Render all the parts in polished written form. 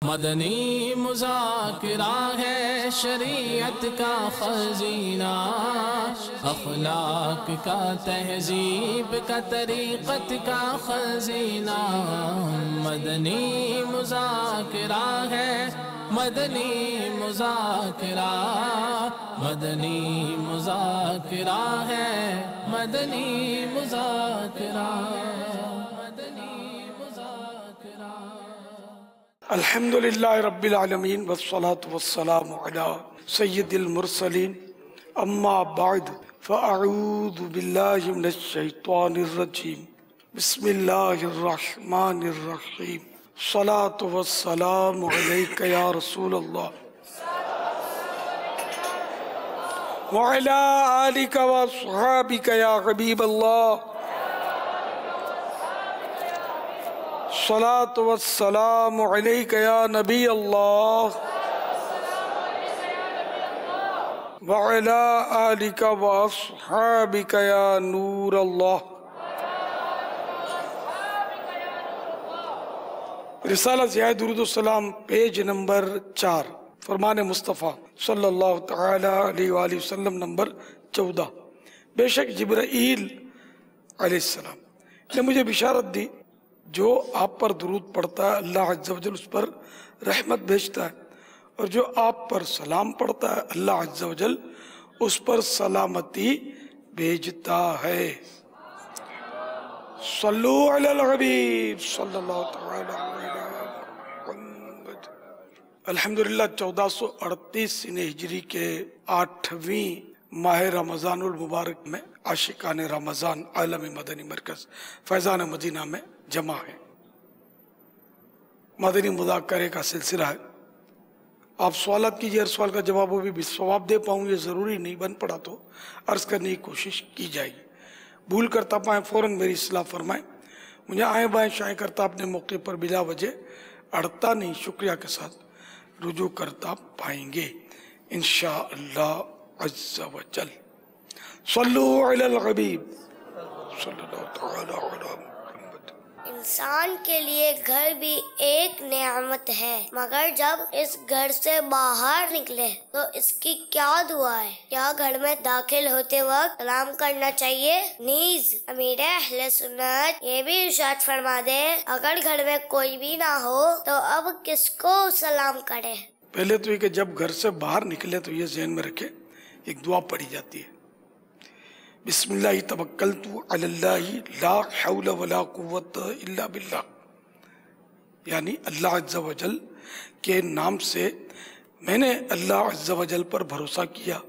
مدنی مذاکرہ ہے شریعت کا خزینہ، اخلاق کا تہذیب کا طریقت کا خزینہ۔ مدنی مذاکرہ ہے، مدنی مذاکرہ، مدنی مذاکرہ ہے، مدنی مذاکرہ، مدنی مذاکرہ۔ الحمدللہ رب العالمین والصلاة والسلام علی سید المرسلین، اما بعد فاعوذ باللہ من الشیطان الرجیم، بسم اللہ الرحمن الرحیم۔ الصلاة والسلام علیک یا رسول اللہ وعلی آلک واصحابک یا حبیب اللہ۔ الصلاة والسلام علیک یا نبی اللہ وعلی آلک واصحابک یا نور اللہ۔ رسالہ ضیاء درود السلام پیج نمبر 4، فرمان مصطفیٰ صلی اللہ تعالی علیہ وآلہ وسلم نمبر 14۔ بے شک جبرائیل علیہ السلام نے مجھے بشارت دی، جو آپ پر درود پڑھتا ہے اللہ عز و جل اس پر رحمت بھیجتا ہے، اور جو آپ پر سلام پڑھتا ہے اللہ عز و جل اس پر سلامتی بھیجتا ہے۔ صلو علی الحبیب صلی اللہ تعالی علیہ محمد۔ الحمدللہ 1438 ہجری کے 8ویں ماہ رمضان المبارک میں عاشقان رمضان عالم مدنی مرکز فیضان مدینہ میں جمع ہے۔ مدنی مذاکرے کا سلسلہ ہے۔ آپ سوالات کیجئے، ہر سوال کا جواب وہ بھی ثواب دے پاؤں یہ ضروری نہیں، بن پڑا تو عرض کرنے کی کوشش کی جائے گی۔ بھول کرتا پائیں فوراً میری اصلاح فرمائیں، مجھے آئیں بائیں شائیں کرتا اپنے موقع پر بلا وجہ اڑتا نہیں، شکریہ کے ساتھ رجوع کرتا پائیں گے انشاءاللہ عز و جل۔ صلو علی الحبیب صلی اللہ تعالی علی محمد۔ انسان کے لیے گھر بھی ایک نعمت ہے، مگر جب اس گھر سے باہر نکلے تو اس کی کیا دعا ہے؟ کیا گھر میں داخل ہوتے وقت سلام کرنا چاہیے؟ نیز امیر اہل سنت یہ بھی ارشاد فرما دے، اگر گھر میں کوئی بھی نہ ہو تو اب کس کو سلام کرے؟ پہلے تو یہ کہ جب گھر سے باہر نکلے تو یہ ذہن میں رکھے ایک دعا پڑھی جاتی ہے، بسم اللہ توکلت علی اللہ لا حول ولا قوت الا باللہ، یعنی اللہ عز و جل کے نام سے میں نے اللہ عز و جل پر بھروسہ کیا،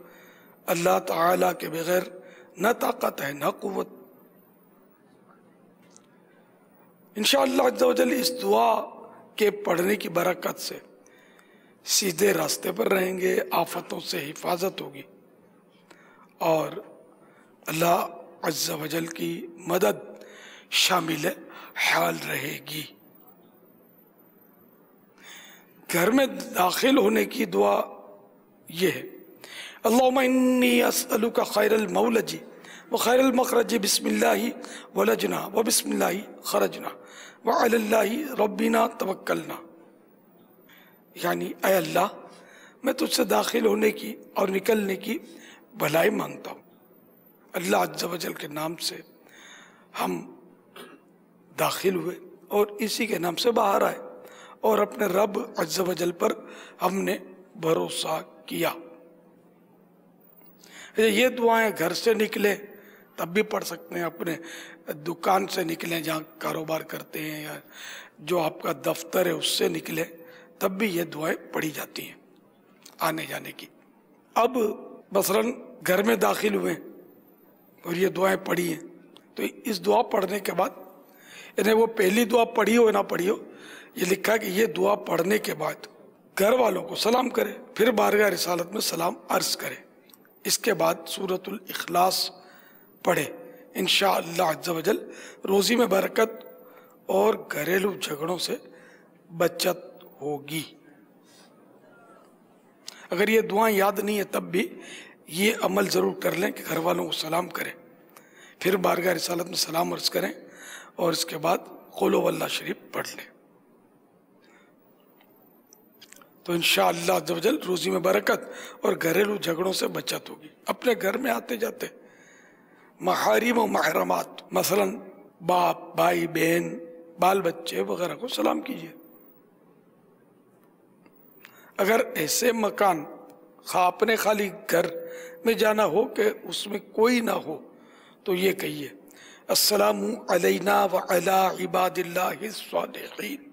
اللہ تعالیٰ کے بغیر نہ طاقت ہے نہ قوت۔ انشاءاللہ عز و جل اس دعا کے پڑھنے کی برکت سے سیدھے راستے پر رہیں گے، آفتوں سے حفاظت ہوگی، اور اللہ عز و جل کی مدد شامل حال رہے گی۔ گھر میں داخل ہونے کی دعا یہ ہے، اللہم انی اسألک خیر المولج و خیر المخرج، بسم اللہ ولجنا و بسم اللہ خرجنا وعلی اللہ ربنا توکلنا، یعنی اے اللہ میں تجھ سے داخل ہونے کی اور نکلنے کی بھلائی مانگتا ہوں، اللہ عز و جل کے نام سے ہم داخل ہوئے اور اسی کے نام سے باہر آئے، اور اپنے رب عز و جل پر ہم نے بھروسہ کیا۔ یہ دعائیں گھر سے نکلے تب بھی پڑھ سکتے ہیں، اپنے دکان سے نکلیں جہاں کاروبار کرتے ہیں، یا جو آپ کا دفتر ہے اس سے نکلے تب بھی یہ دعائیں پڑھی جاتی ہیں آنے جانے کی۔ اب مثلاً گھر میں داخل ہوئے اور یہ دعائیں پڑھی ہیں تو اس دعا پڑھنے کے بعد، یعنی وہ پہلی دعا پڑھی ہو نہ پڑھی ہو، یہ لکھا کہ یہ دعا پڑھنے کے بعد گھر والوں کو سلام کرے، پھر بارگاہ رسالت میں سلام عرض کرے، اس کے بعد سورۃ الاخلاص پڑھے، انشاءاللہ عز و جل روزی میں برکت اور گھریلو جھگڑوں سے بچت ہوگی۔ اگر یہ دعائیں یاد نہیں ہے تب بھی یہ عمل ضرور کر لیں کہ گھر والوں کو سلام کریں، پھر بارگاہ رسالت میں سلام عرض کریں، اور اس کے بعد قل هو اللہ شریف پڑھ لیں۔ تو انشاءاللہ عز و جل روزی میں برکت اور گھریلو جھگڑوں سے بچت ہوگی. اپنے گھر میں آتے جاتے محارم و محرمات مثلا باپ بھائی بہن بال بچے وغیرہ کو سلام کیجیے. اگر ایسے مکان اپنے خالی گھر میں جانا ہو کہ اس میں کوئی نہ ہو تو یہ کہیے السلام علینا وعلی عباد اللہ الصالحین،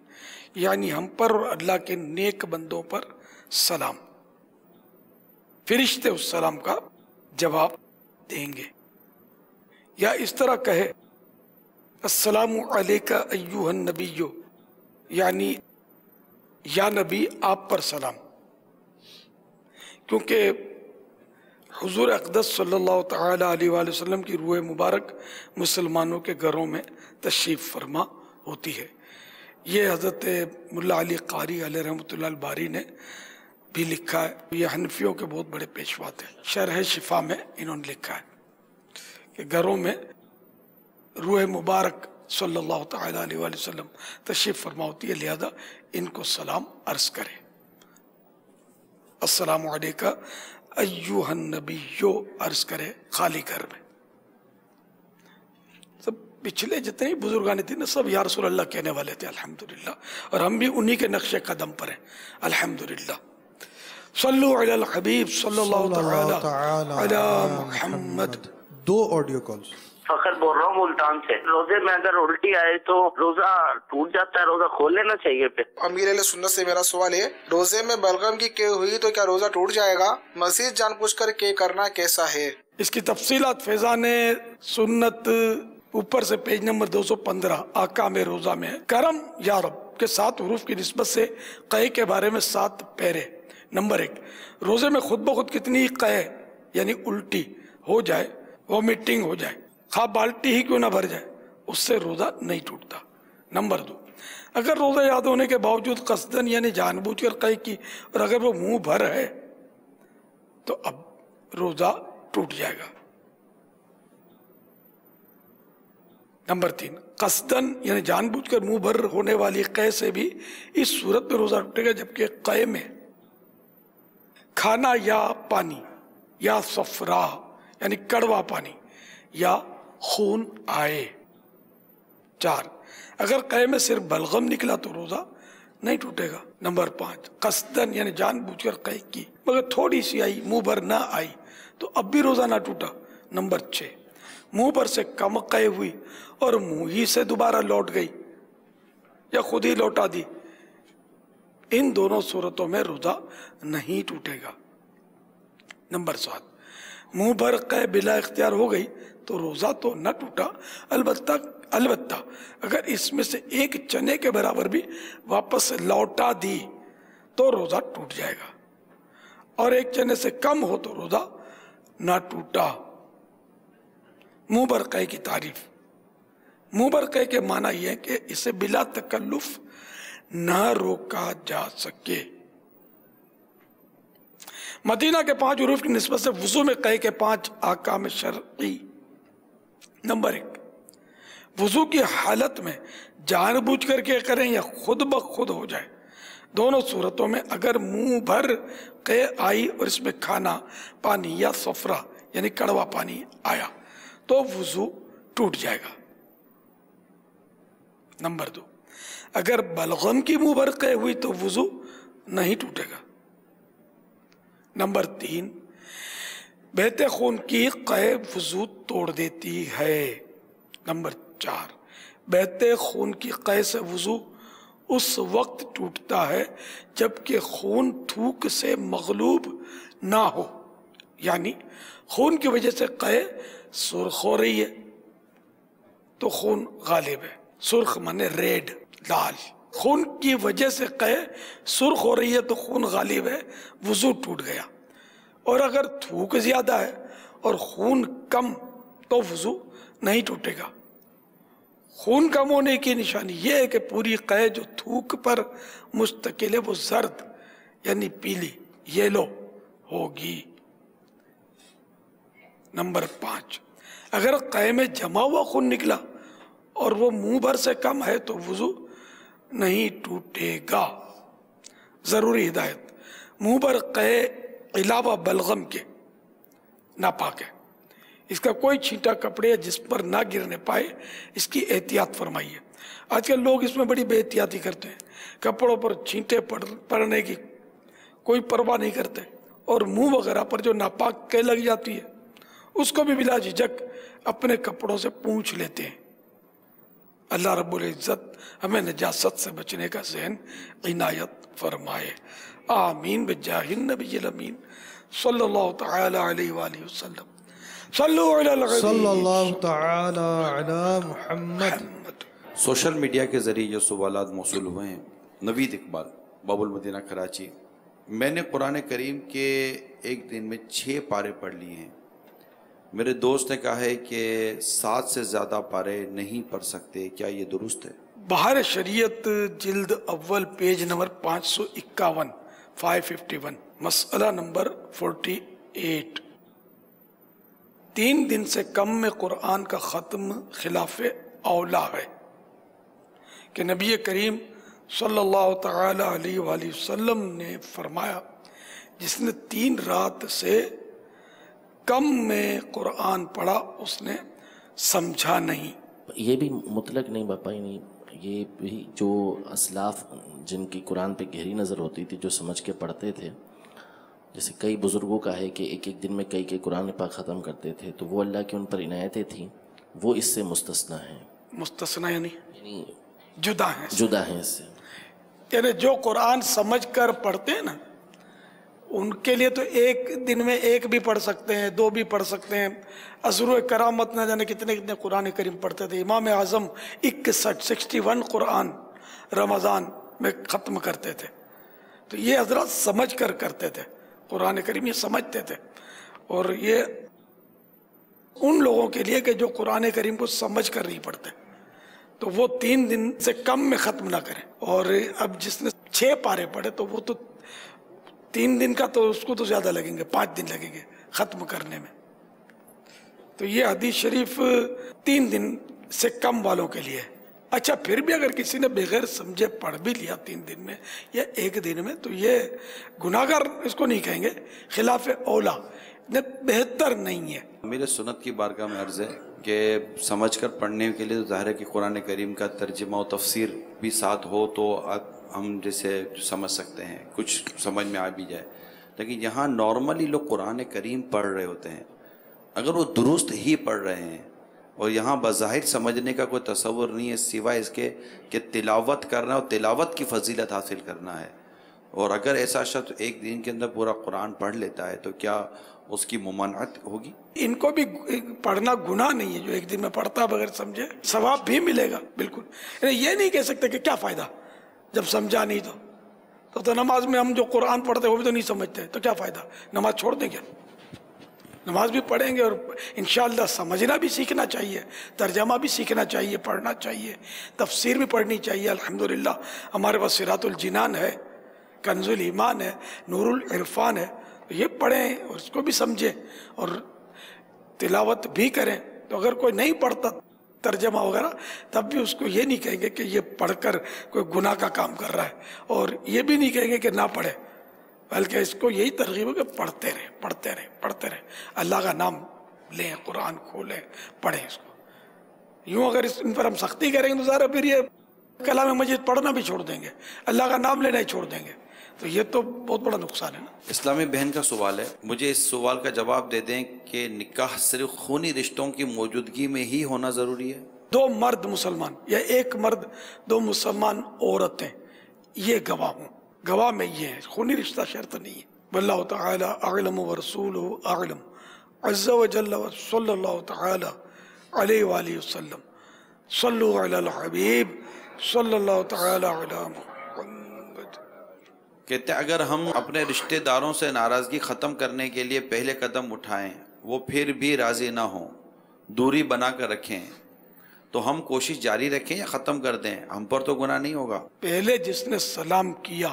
یعنی ہم پر اور اللہ کے نیک بندوں پر سلام. فرشتے اس سلام کا جواب دیں گے. یا اس طرح کہے السلام علیکہ ایہا النبی، یعنی یا نبی آپ پر سلام، کیونکہ حضور اقدس صلی اللہ تعالی علیہ وآلہ وسلم کی روح مبارک مسلمانوں کے گھروں میں تشریف فرما ہوتی ہے. یہ حضرت ملا علی قاری علیہ رحمۃ اللہ الباری نے بھی لکھا ہے. یہ حنفیوں کے بہت بڑے پیشوا تھے. شرح شفا میں انہوں نے لکھا ہے کہ گھروں میں روح مبارک صلی اللہ تعالی علیہ وآلہ وسلم تشریف فرما ہوتی ہے، لہذا ان کو سلام عرض کرے. السلام علیکہ ایہا النبی عرض کرے خالی گھر میں. سب پچھلے جتنے بزرگان تھے نا سب یا رسول اللہ کہنے والے تھے الحمدللہ، اور ہم بھی انہی کے نقش قدم پر ہیں الحمدللہ. صلو علی الحبیب صلی اللہ تعالی علی محمد. 2 آڈیو کالز. فخر بول رہا ہوں ملتان سے. روزے میں اگر الٹی آئے تو روزہ ٹوٹ جاتا ہے، روزہ کھول لینا چاہیے پھر؟ امیر اہل سنت سے میرا سوال ہے، روزے میں بلغم کی کہ ہوئی تو کیا روزہ ٹوٹ جائے گا؟ مزید جان پوچھ کر کہ کرنا کیسا ہے؟ اس کی تفصیلات فیضان سنت اوپر سے پیج نمبر 215 آکام روزہ میں ہے. کرم یا رب کے 7 حروف کی نسبت سے قے کے بارے میں 7 پیرے. نمبر 1، روزے میں خود بخود کتنی قے یعنی الٹی ہو جائے، وومیٹنگ ہو جائے، خواہ بالٹی ہی کیوں نہ بھر جائے، اس سے روزہ نہیں ٹوٹتا. نمبر 2، اگر روزہ یاد ہونے کے باوجود قصدن یعنی جان بوجھ کر قے کی اور اگر وہ منہ بھر ہے تو اب روزہ ٹوٹ جائے گا. نمبر 3، قصدن یعنی جان بوجھ کر منہ بھر ہونے والی قے سے بھی اس صورت میں روزہ ٹوٹے گا جبکہ قے میں کھانا یا پانی یا صفرا یعنی کڑوا پانی یا خون آئے. 4، اگر قے میں صرف بلغم نکلا تو روزہ نہیں ٹوٹے گا. نمبر 5، قصدن یعنی جان بوجھ کر قے کی مگر تھوڑی سی آئی، منہ بھر نہ آئی تو اب بھی روزہ نہ ٹوٹا. نمبر 6، منہ بھر سے کم قے ہوئی اور منہ ہی سے دوبارہ لوٹ گئی یا خود ہی لوٹا دی، ان دونوں صورتوں میں روزہ نہیں ٹوٹے گا. نمبر 7، منہ بھر قے بلا اختیار ہو گئی تو روزہ تو نہ ٹوٹا، البتہ اگر اس میں سے ایک چنے کے برابر بھی واپس لوٹا دی تو روزہ ٹوٹ جائے گا، اور ایک چنے سے کم ہو تو روزہ نہ ٹوٹا. منہ بھر قے کی تعریف. منہ بھر قے کے معنی یہ ہے کہ اسے بلا تکلف نہ روکا جا سکے. مدینہ کے 5 حروف کی نسبت سے وضو میں قے کے 5 احکام شرعی. نمبر 1، وضو کی حالت میں جان بوجھ کر کے کریں یا خود بخود ہو جائے، دونوں صورتوں میں اگر منہ بھر قے آئی اور اس میں کھانا پانی یا صفرا یعنی کڑوا پانی آیا تو وضو ٹوٹ جائے گا. نمبر 2، اگر بلغم کی منہ بھر قے ہوئی تو وضو نہیں ٹوٹے گا. نمبر 3، بہتے خون کی قے وضو توڑ دیتی ہے. نمبر 4، بہتے خون کی قے سے وضو اس وقت ٹوٹتا ہے جبکہ خون تھوک سے مغلوب نہ ہو، یعنی خون کی وجہ سے قے سرخ ہو رہی ہے تو خون غالب ہے. سرخ مانے ریڈ، لال. خون کی وجہ سے قے سرخ ہو رہی ہے تو خون غالب ہے، وضو ٹوٹ گیا. اور اگر تھوک زیادہ ہے اور خون کم تو وضو نہیں ٹوٹے گا. خون کم ہونے کی نشانی یہ ہے کہ پوری قے جو تھوک پر مستقل ہے وہ زرد یعنی پیلی یلو ہوگی. نمبر 5، اگر قے میں جمع ہوا خون نکلا اور وہ منہ بھر سے کم ہے تو وضو نہیں ٹوٹے گا. ضروری ہدایت. मुंह पर कहे इलावा बलगम के नापाक है। इसका कोई छींटा कपड़े जिस पर ना गिरने पाए, इसकी एहतियात फरमाइए। आजकल लोग इसमें बड़ी बेहतियाती करते हैं, कपड़ों पर छींटे पड़ने की कोई परवाह नहीं करते, और मुंह वगैरह पर जो नापाक कह लग जाती है उसको भी बिला झिझक अपने कपड़ों से पूंछ लेते हैं। अल्लाह रब्बुल इज्जत हमें नजासत से बचने का ज़हन इनायत फरमाए। आमीन बिजाहिन नबील अमीन सल्लल्लाहु तआला अलैहि वसल्लम। सल्लल्लाहु तआला अला मुहम्मद। सोशल मीडिया के ज़रिए जो सवालात मौसूल हुए हैं, नवीद इकबाल बाबुल मदीना कराची, मैंने कुरान करीम के एक दिन में 6 पारे पढ़ लिए हैं। मेरे दोस्त ने कहा है कि 7 से ज़्यादा पारे नहीं पढ़ सकते, क्या ये दुरुस्त है? बहार शरीयत जिल्द अव्वल पेज नंबर 551 551 मसला नंबर 48। 3 दिन से कम में कुरान का ख़त्म खिलाफ़े औला है कि नबी करीम सल्लल्लाहु तआला अलैहि वसल्लम ने फरमाया, जिसने 3 रात से कम में कुरान पढ़ा उसने समझा नहीं। ये भी मुतलक नहीं बापा, नहीं, ये भी जो असलाफ जिनकी कुरान पे गहरी नज़र होती थी, जो समझ के पढ़ते थे, जैसे कई बुज़ुर्गों का है कि एक एक दिन में कई कुरान पाक ख़त्म करते थे, तो वो अल्लाह की उन पर इनायतें थी, वो इससे मुस्तस्ना है। मुस्तस्ना यानी जुदा हैं इससे। यानी जो कुरान समझ कर पढ़ते हैं ना, उनके लिए तो एक दिन में 1 भी पढ़ सकते हैं, 2 भी पढ़ सकते हैं। अज़रुए करामत न जाने कितने कितने कुरान करीम पढ़ते थे। इमाम आज़म 61 कुरान रमज़ान में ख़त्म करते थे। तो ये हज़रत समझ कर करते थे, कुरान करीम ये समझते थे। और ये उन लोगों के लिए कि जो कुरान करीम को समझ कर नहीं पढ़ते, तो वो 3 दिन से कम में ख़त्म ना करें। और अब जिसने 6 पारे पढ़े तो वो तो 3 दिन का, तो उसको तो ज़्यादा लगेंगे, 5 दिन लगेंगे ख़त्म करने में। तो ये हदीस शरीफ 3 दिन से कम वालों के लिए है। अच्छा, फिर भी अगर किसी ने बगैर समझे पढ़ भी लिया 3 दिन में या 1 दिन में, तो ये गुनाहगार इसको नहीं कहेंगे, खिलाफ औला, बेहतर नहीं है। मेरे सुन्नत की बारगाह में अर्ज़ है कि समझ कर पढ़ने के लिए तो ज़ाहिर है कि कुरान करीम का तर्जुमा और तफसीर भी साथ हो तो हम जैसे समझ सकते हैं, कुछ समझ में आ भी जाए। लेकिन यहाँ नॉर्मली लोग कुरान करीम पढ़ रहे होते हैं, अगर वो दुरुस्त ही पढ़ रहे हैं और यहाँ बज़ाहिर समझने का कोई तसव्वुर नहीं है सिवाय इसके कि तिलावत करना और तिलावत की फजीलत हासिल करना है, और अगर ऐसा शख्स एक दिन के अंदर पूरा कुरान पढ़ लेता है तो क्या उसकी मुमानत होगी? इनको भी पढ़ना गुनाह नहीं है, जो एक दिन में पढ़ता बगैर समझे सवाब भी मिलेगा। बिल्कुल ये नहीं कह सकते कि क्या फ़ायदा जब समझा नहीं तो नमाज में हम जो कुरान पढ़ते वो भी तो नहीं समझते, तो क्या फ़ायदा, नमाज छोड़ देंगे? नमाज भी पढ़ेंगे और इंशाअल्लाह समझना भी सीखना चाहिए, तर्जमा भी सीखना चाहिए, पढ़ना चाहिए, तफसीर भी पढ़नी चाहिए। अल्हम्दुलिल्लाह हमारे पास सिरातुल जिनान है, कंजुल ईमान है, नूरुल इरफान है, ये पढ़ें और उसको भी समझें और तिलावत भी करें। तो अगर कोई नहीं पढ़ता तर्जमा वगैरह, तब भी उसको ये नहीं कहेंगे कि ये पढ़कर कोई गुनाह का काम कर रहा है, और ये भी नहीं कहेंगे कि ना पढ़े, बल्कि इसको यही तरगीब है कि पढ़ते रहें, पढ़ते रहें, पढ़ते रहें, अल्लाह का नाम लें, कुरान खोलें, पढ़ें इसको। यूँ अगर इन पर हम सख्ती करेंगे तो ज़रा फिर ये कलाम मजीद पढ़ना भी छोड़ देंगे, अल्लाह का नाम लेना ही छोड़ देंगे, तो ये तो बहुत बड़ा नुकसान है ना। इस्लामी बहन का सवाल है, मुझे इस सवाल का जवाब दे दें कि निकाह सिर्फ खूनी रिश्तों की मौजूदगी में ही होना ज़रूरी है? 2 मर्द मुसलमान या 1 मर्द 2 मुसलमान औरतें ये गवाह हों, गवाह में ये है, खूनी रिश्ता शर्त नहीं है। वल्लाहु तआला अअलम व रसूलुहु अअलम अज़्ज़ा व जल्ल व सल्लल्लाहु तआला अलैहि वसल्लम सल्लु अलल हबीब सल्लल्लाहु तआला अला मुहम्मद। कहते हैं अगर हम अपने रिश्तेदारों से नाराज़गी ख़त्म करने के लिए पहले कदम उठाएं, वो फिर भी राज़ी ना हों, दूरी बना कर रखें, तो हम कोशिश जारी रखें या ख़त्म कर दें? हम पर तो गुनाह नहीं होगा। पहले जिसने सलाम किया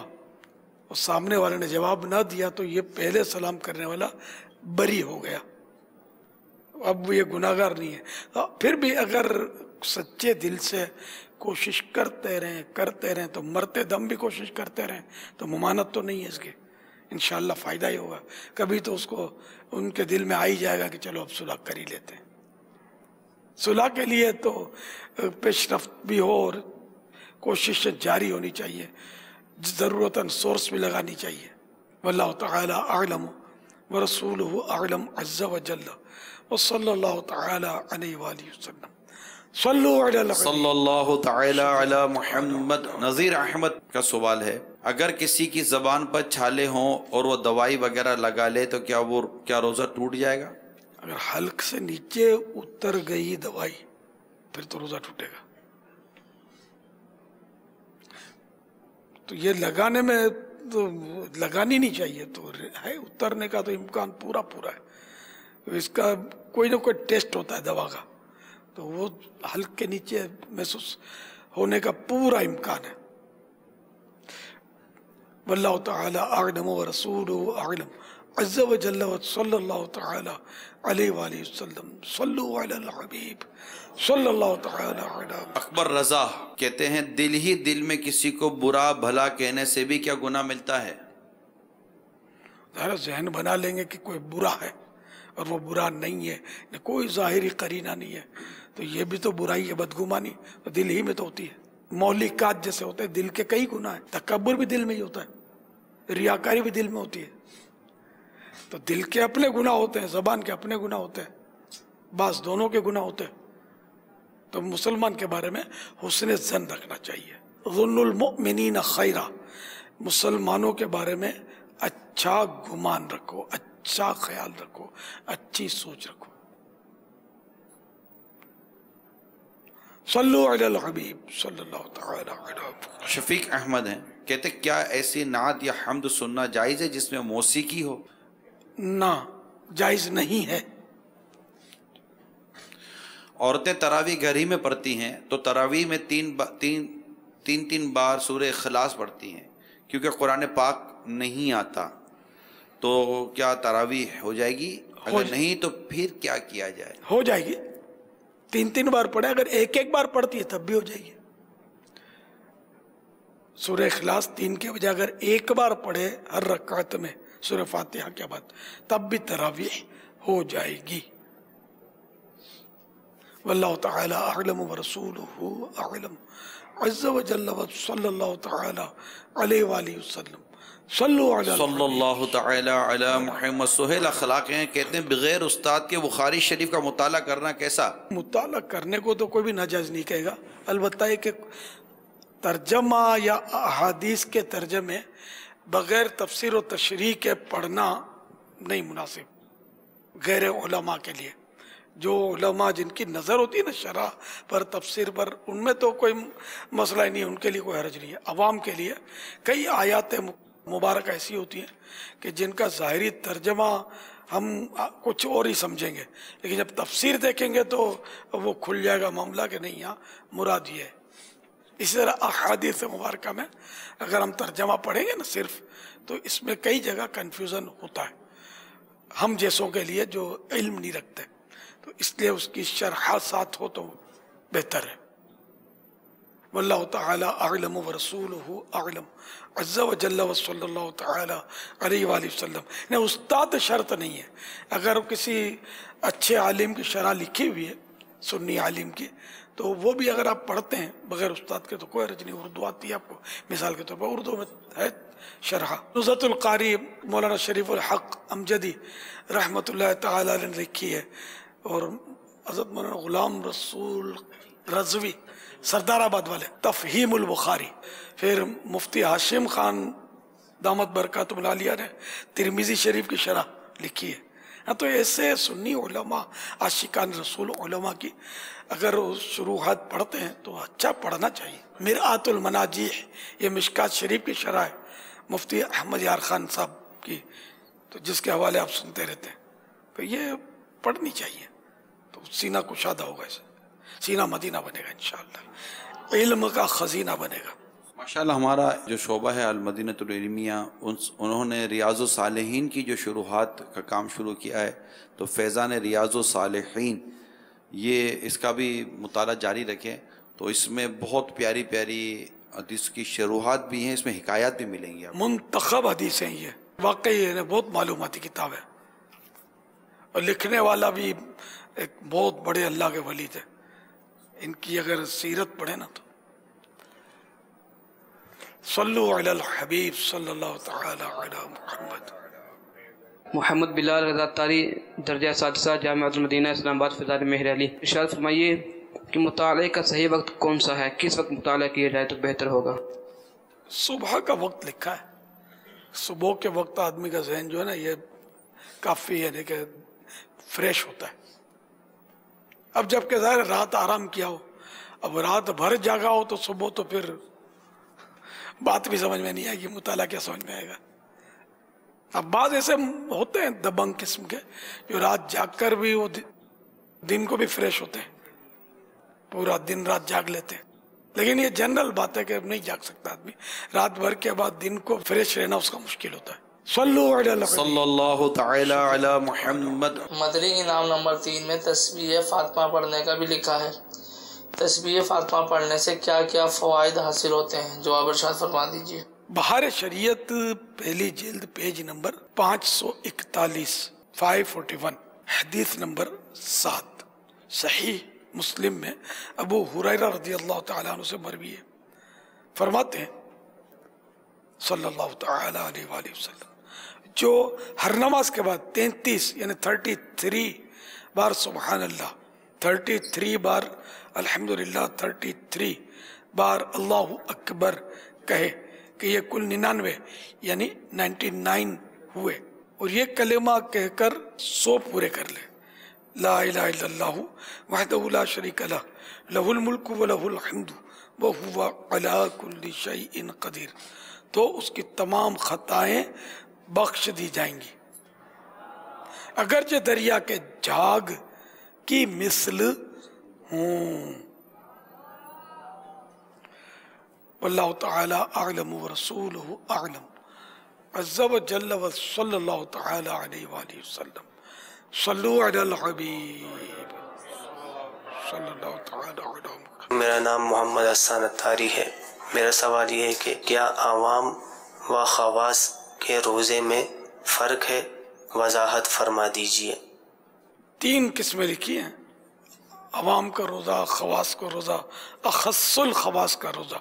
और सामने वाले ने जवाब ना दिया तो ये पहले सलाम करने वाला बरी हो गया, अब ये गुनाहगार नहीं है। तो फिर भी अगर सच्चे दिल से कोशिश करते रहें तो मरते दम भी कोशिश करते रहें तो मुमानत तो नहीं है इसके। انشاءاللہ فائدہ ہی ہوگا. کبھی تو اس کو ان کے دل میں آ ہی جائے گا کہ چلو اب صلح کر ہی لیتے ہیں. صلح کے لیے تو پیش رفت بھی ہو اور کوشش جاری ہونی چاہیے, ضرورتاً سورس بھی لگانی چاہیے. واللہ تعالی اعلم ورسولہ اعلم عز وجل وصلی اللہ تعالی علیہ وآلہ وسلم. صلو علی الحبیب صلی اللہ تعالی علی محمد. نذیر احمد کا سوال ہے, اگر کسی کی زبان پر چھالے ہوں اور وہ دوائی وغیرہ لگا لے تو کیا روزہ ٹوٹ جائے گا؟ اگر حلق سے نیچے اتر گئی دوائی پھر تو روزہ ٹوٹے گا. تو یہ لگانے میں تو لگانی نہیں چاہیے, تو ہے اترنے کا تو امکان پورا ہے. اس کا کوئی نہ کوئی ٹیسٹ ہوتا ہے دوا کا, تو وہ حلق کے نیچے محسوس ہونے کا پورا امکان ہے. واللہ تعالی اعلم ورسولہ اعلم عز وجل صلی اللہ تعالی علیہ وآلہ وسلم. صلو علی الحبیب صلی اللہ تعالی علیہ. اکبر رضا کہتے ہیں, دل ہی دل میں کسی کو برا بھلا کہنے سے بھی کیا گناہ ملتا ہے؟ ذرا ذہن بنا لیں گے کہ کوئی برا ہے اور وہ برا نہیں ہے, کوئی ظاہری قرینہ نہیں ہے, تو یہ بھی تو برائی ہے, بدگمانی تو دل ہی میں تو ہوتی ہے. مولکات جیسے ہوتے ہیں دل کے کئی گناہ ہیں. تکبر بھی دل میں ہی ہوتا ہے, ریاکاری بھی دل میں ہوتی ہے. تو دل کے اپنے گناہ ہوتے ہیں, زبان کے اپنے گناہ ہوتے ہیں, بعض دونوں کے گناہ ہوتے ہیں. تو مسلمان کے بارے میں حسن ظن رکھنا چاہیے. ظن المؤمنین خیرا, مسلمانوں کے بارے میں اچھا گمان رکھو, اچھا خیال رکھو, اچھی سوچ رکھو. صلو علی الحبیب صلی اللہ تعالی علیہ. شفیق احمد ہیں, کہتے کیا ایسی نعت یا حمد سننا جائز ہے جس میں موسیقی ہو؟ نہ, جائز نہیں ہے. عورتیں تراویح گھر ہی میں پڑھتی ہیں تو تراویح میں تین بار سورہ اخلاص پڑھتی ہیں, کیونکہ قرآن پاک نہیں آتا, تو کیا تراویح ہو جائے گی؟ اگر نہیں تو پھر کیا کیا جائے؟ ہو جائے گی, 3 بار پڑھے. اگر ایک بار پڑھتی ہے تب بھی ہو جائے گی. سورہ اخلاص 3 کے بجائے اگر ایک بار پڑھے ہر رکعت میں سورہ فاتحہ کے بعد, تب بھی تراویح ہو جائے گی. واللہ تعالی اعلم ورسولہ اعلم عز وجل صلی اللہ تعالی علیہ وآلہ وسلم. صلو علی صلی اللہ تعالی علی محمد. سہیل اخلاق ہیں, کہتے ہیں بغیر استاد کے بخاری شریف کا مطالعہ کرنا کیسا؟ مطالعہ کرنے کو تو کوئی بھی ناجائز نہیں کہے گا, البتہ یہ کہ ترجمہ یا احادیث کے ترجمے بغیر تفسیر و تشریح کے پڑھنا نہیں مناسب غیر علماء کے لیے. جو علماء جن کی نظر ہوتی ہے نا شرح پر, تفسیر پر, ان میں تو کوئی مسئلہ ہی نہیں, ان کے لیے کوئی حرج نہیں ہے. عوام کے لیے کئی آیات مبارک ایسی ہوتی ہیں کہ جن کا ظاہری ترجمہ ہم کچھ اور ہی سمجھیں گے, لیکن جب تفسیر دیکھیں گے تو وہ کھل جائے گا معاملہ کہ نہیں یہاں مراد یہ ہے. اسی طرح احادیث مبارکہ میں اگر ہم ترجمہ پڑھیں گے نا صرف, تو اس میں کئی جگہ کنفیوژن ہوتا ہے ہم جیسوں کے لیے جو علم نہیں رکھتے, تو اس لیے اس کی شرح ساتھ ہو تو بہتر ہے. واللہ تعالی اعلم ورسولہ اعلم عز وجل وصلی اللہ تعالی علیہ وآلہ وسلم. استاد شرط نہیں ہے. اگر کسی اچھے عالم کی شرح لکھی ہوئی ہے, سنی عالم کی, تو وہ بھی اگر آپ پڑھتے ہیں بغیر استاد کے تو کوئی حرج نہیں. اردو آتی ہے آپ کو, مثال کے طور پر اردو میں ہے شرح. نزہۃ القاری مولانا شریف الحق امجدی رحمۃ اللہ تعالی علیہ نے لکھی ہے, اور حضرت مولانا غلام رسول رضوی سردار آباد والے تفہیم البخاری. پھر مفتی ہاشم خان دامت برکاتہم العالیہ نے ترمذی شریف کی شرح لکھی ہے. تو ایسے سنی علماء عاشقان رسول علماء کی اگر شروحات پڑھتے ہیں تو اچھا پڑھنا چاہیے. مرآت المناجیح یہ مشکات شریف کی شرح ہے مفتی احمد یار خان صاحب کی, تو جس کے حوالے آپ سنتے رہتے ہیں, تو یہ پڑھنی چاہیے. تو سینہ کشادہ ہوگا, اسے سینہ مدینہ بنے گا انشاءاللہ, علم کا خزینہ بنے گا. ماشاءاللہ ہمارا جو شعبہ ہے المدینہ العلمیہ, انہوں نے ریاض الصالحین کی جو شروحات کا کام شروع کیا ہے, تو فیضان ریاض الصالحین یہ اس کا بھی مطالعہ جاری رکھیں. تو اس میں بہت پیاری پیاری حدیث کی شروحات بھی ہیں, اس میں حکایات بھی ملیں گی. منتخب حدیثیں یہ واقعی یہ بہت معلوماتی کتاب ہے، اور لکھنے والا بھی ایک بہت بڑے اللہ کے ولی تھے، ان کی اگر سیرت پڑھے نا تو صلو علی الحبیب صلی اللہ تعالی علی محمد۔ محمد بلال رضا تاری، درجہ سادسہ، جامعۃ المدینہ اسلام آباد، فضائل مہر علی۔ ارشاد فرمائیے کہ مطالعے کا صحیح وقت کون سا ہے، کس وقت مطالعہ کیا جائے تو بہتر ہوگا؟ صبح کا وقت لکھا ہے، صبح کے وقت آدمی کا ذہن جو ہے نا یہ کافی ہے کہ فریش ہوتا ہے۔ اب جب کہ ظاہر رات آرام کیا ہو، اب رات بھر جاگا ہو تو صبح تو پھر بات بھی سمجھ میں نہیں آئے گی، مطالعہ کیا سمجھ میں آئے گا۔ اب بعض ایسے ہوتے ہیں دبنگ قسم کے جو رات جاگ کر بھی وہ دن کو بھی فریش ہوتے ہیں، پورا دن رات جاگ لیتے ہیں، لیکن یہ جنرل بات ہے کہ نہیں جاگ سکتا آدمی، رات بھر کے بعد دن کو فریش رہنا اس کا مشکل ہوتا ہے۔ صلو علی صلی اللہ تعالی علی محمد۔ مدنی انعام نمبر 3 میں تسبیح فاطمہ پڑھنے کا بھی لکھا ہے، تسبیح فاطمہ پڑھنے سے کیا کیا فوائد حاصل ہوتے ہیں، جواب ارشاد فرما دیجیے۔ بہار شریعت پہلی جلد پیج نمبر 541 541 حدیث نمبر 7، صحیح مسلم میں ابو ہریرہ رضی اللہ تعالیٰ عنہ سے مروی ہے، فرماتے ہیں صلی اللہ تعالی علیہ وآلہ وسلم، جو ہر نماز کے بعد 33 یعنی 33 بار سبحان اللہ، 33 بار الحمدللہ، 33 بار اللہ اکبر کہے کہ یہ کل 99 یعنی 99 ہوئے، اور یہ کلمہ کہہ کر 100 پورے کر لے، لا الہ الا اللہ وحدہ لا شریک لہ لہ الملک ولہ الحمد وہو علی کل شیء قدیر، تو اس کی تمام خطائیں بخش دی جائیں گی، اگرچہ دریا کے جھاگ کی مثل ہوں۔ واللہ تعالی اعلم ورسولہ اعلم عز وجل وصلی اللہ تعالی علیہ وآلہ وسلم۔ صلو علی الحبیب صلی اللہ تعالی علیہ وسلم۔ میرا نام محمد حسان اتاری ہے۔ میرا سوال یہ ہے کہ کیا عوام و خواص کے روزے میں فرق ہے؟ وضاحت فرما دیجیے۔ 3 قسمیں لکھی ہیں، عوام کا روزہ، خواص کا روزہ، اخص الخواص کا روزہ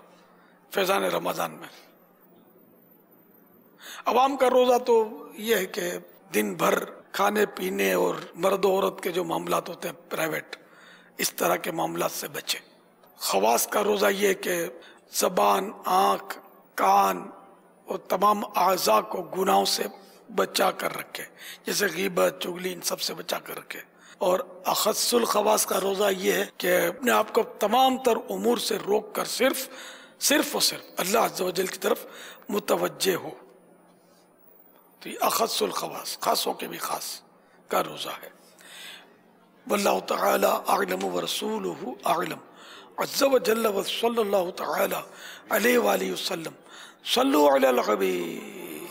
فیضان رمضان میں۔ عوام کا روزہ تو یہ ہے کہ دن بھر کھانے پینے اور مرد و عورت کے جو معاملات ہوتے ہیں پرائیویٹ، اس طرح کے معاملات سے بچے۔ خواص کا روزہ یہ ہے کہ زبان، آنکھ، کان اور تمام اعضاء کو گناہوں سے بچا کر رکھے، جیسے غیبت، چغلی، ان سب سے بچا کر رکھے۔ اور اخص الخواص کا روزہ یہ ہے کہ اپنے آپ کو تمام تر امور سے روک کر صرف اور صرف اللہ عز و جل کی طرف متوجہ ہو، تو یہ اخص الخواص، خاصوں کے بھی خاص کا روزہ ہے۔ واللہ تعالی اعلم ورسولہ اعلم عز و جل وصلی اللہ تعالی علیہ وآلہ وسلم۔ صلو علی الحبیب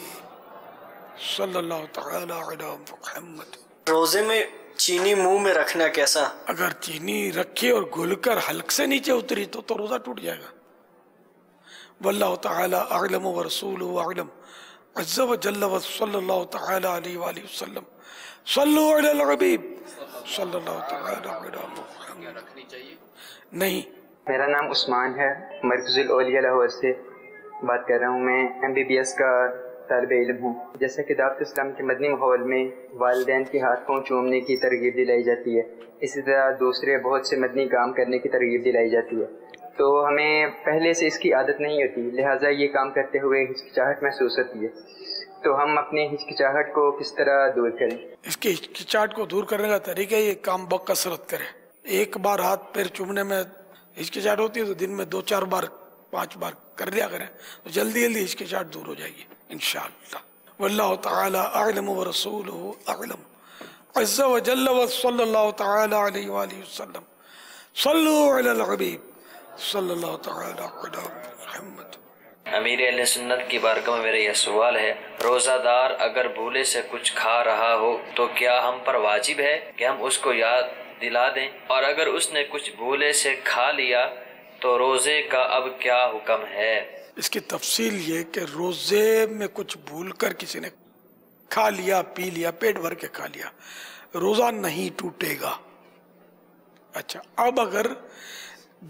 صلی اللہ تعالی علی محمد۔ روزے میں چینی منہ میں رکھنا کیسا؟ اگر چینی رکھی اور گھل کر حلق سے نیچے اتری تو روزہ ٹوٹ جائے گا۔ واللہ تعالی اعلم ورسولہ اعلم عز و جل وصلی اللہ تعالی علیہ وآلہ وسلم۔ صلو علی الحبیب صلی اللہ تعالی علی محمد۔ نہیں۔ میرا نام عثمان ہے، مرکز الاولیاء لاہور سے بات کر رہا ہوں۔ میں MBBS کا طالب علم ہوں۔ جیسا کہ دعوت اسلام کے مدنی ماحول میں والدین کے ہاتھ پاؤں چومنے کی ترغیب دلائی جاتی ہے، اسی طرح دوسرے بہت سے مدنی کام کرنے کی ترغیب دلائی جاتی ہے، تو ہمیں پہلے سے اس کی عادت نہیں ہوتی، لہٰذا یہ کام کرتے ہوئے ہچکچاہٹ محسوس ہوتی ہے، تو ہم اپنی ہچکچاہٹ کو کس طرح دور کریں؟ اس کی ہچکچاہٹ کو دور کرنے کا طریقہ یہ کام بکثرت کرے۔ ایک بار ہاتھ پیر چومنے میں ہچکچاہٹ ہوتی ہے تو دن میں 2-4 بار 5 بار کر لیا کریں، تو جلدی ہچکچاہٹ دور ہو جائے گی انشاءاللہ۔ واللہ تعالی اعلم ورسولہ اعلم عز و جل وصلی اللہ تعالی علیہ وآلہ وسلم۔ صلو علی الحبیب صلی اللہ تعالی علی محمد۔ امیر اہل سنت کی بارگاہ میں میرا یہ سوال ہے، روزہ دار اگر بھولے سے کچھ کھا رہا ہو تو کیا ہم پر واجب ہے کہ ہم اس کو یاد دلا دیں؟ اور اگر اس نے کچھ بھولے سے کھا لیا تو روزے کا اب کیا حکم ہے؟ اس کی تفصیل یہ کہ روزے میں کچھ بھول کر کسی نے کھا لیا پی لیا پیٹ بھر کے کھا لیا روزہ نہیں ٹوٹے گا. اچھا اب اگر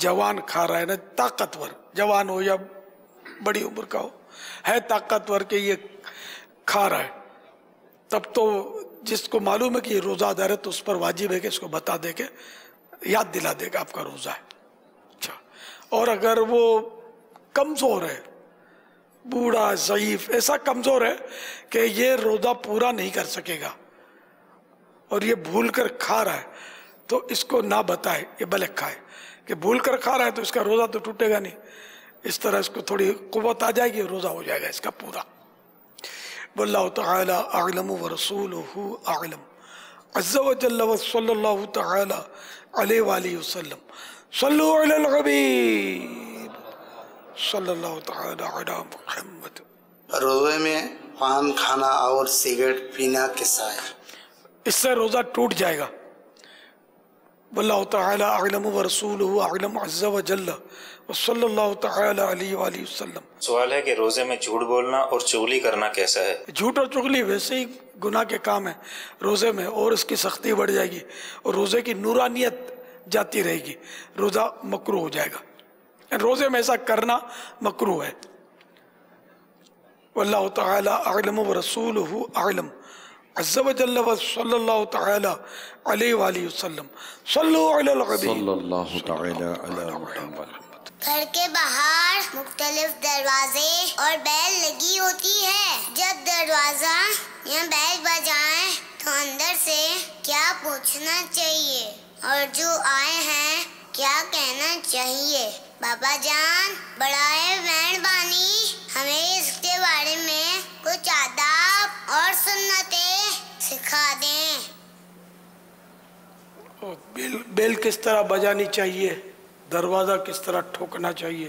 جوان کھا رہا ہے نا طاقتور جوان ہو یا بڑی عمر کا ہو ہے طاقتور کہ یہ کھا رہا ہے تب تو جس کو معلوم ہے کہ یہ روزہ دار ہے تو اس پر واجب ہے کہ اس کو بتا دے کے یاد دلا دے گا آپ کا روزہ ہے. اچھا اور اگر وہ کمزور ہے بوڑھا ضعیف ایسا کمزور ہے کہ یہ روزہ پورا نہیں کر سکے گا اور یہ بھول کر کھا رہا ہے تو اس کو نہ بتائے یہ بھلے کھائے کہ بھول کر کھا رہا ہے تو اس کا روزہ تو ٹوٹے گا نہیں. اس طرح اس کو تھوڑی قوت آ جائے گی روزہ ہو جائے گا اس کا پورا. واللہ تعالی اعلم ورسولہ اعلم عز وجل وصلی اللہ تعالی علیہ وآلہ وسلم. صلو علی الحبیب صلی اللہ تعالی علی محمد. روزے میں پان کھانا اور سگریٹ پینا کیسا ہے؟ اس سے روزہ ٹوٹ جائے گا. واللہ تعالی اعلم ورسولہ اعلم عز وجل وصلی اللہ تعالی علیہ وآلہ وسلم. سوال ہے کہ روزے میں جھوٹ بولنا اور چغلی کرنا کیسا ہے؟ جھوٹ اور چغلی ویسے ہی گناہ کے کام ہے روزے میں اور اس کی سختی بڑھ جائے گی اور روزے کی نورانیت جاتی رہے گی روزہ مکروہ ہو جائے گا. روزے میں ایسا کرنا مکروہ ہے. واللہ تعالی اعلم ورسولہ اعلم عز وجل وصلی اللہ تعالی علیہ وآلہ وسلم. صلو علی الحبیب صلی اللہ تعالی علی محمد. گھر کے باہر مختلف دروازے اور بیل لگی ہوتی ہے. جب دروازہ یا بیل بجائیں تو اندر سے کیا پوچھنا چاہیے اور جو آئے ہیں کیا کہنا چاہیے؟ بابا جان بڑائے مہربانی ہمیں اس کے بارے میں کچھ آداب اور سنتیں سکھا دیں. بیل کس طرح بجانی چاہیے دروازہ کس طرح ٹھوکنا چاہیے.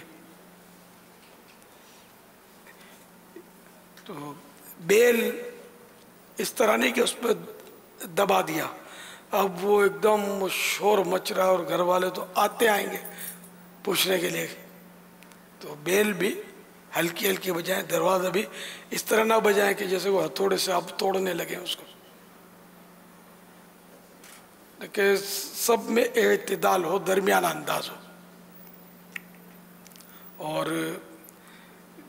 تو بیل اس طرح نہیں کہ اس پہ دبا دیا اب وہ ایک دم شور مچ رہا اور گھر والے تو آتے آئیں گے پوچھنے کے لیے. تو بیل بھی ہلکی ہلکی بجائیں دروازہ بھی اس طرح نہ بجائیں کہ جیسے وہ ہتھوڑے سے آپ توڑنے لگے اس کو. کہ سب میں اعتدال ہو درمیانہ انداز ہو. اور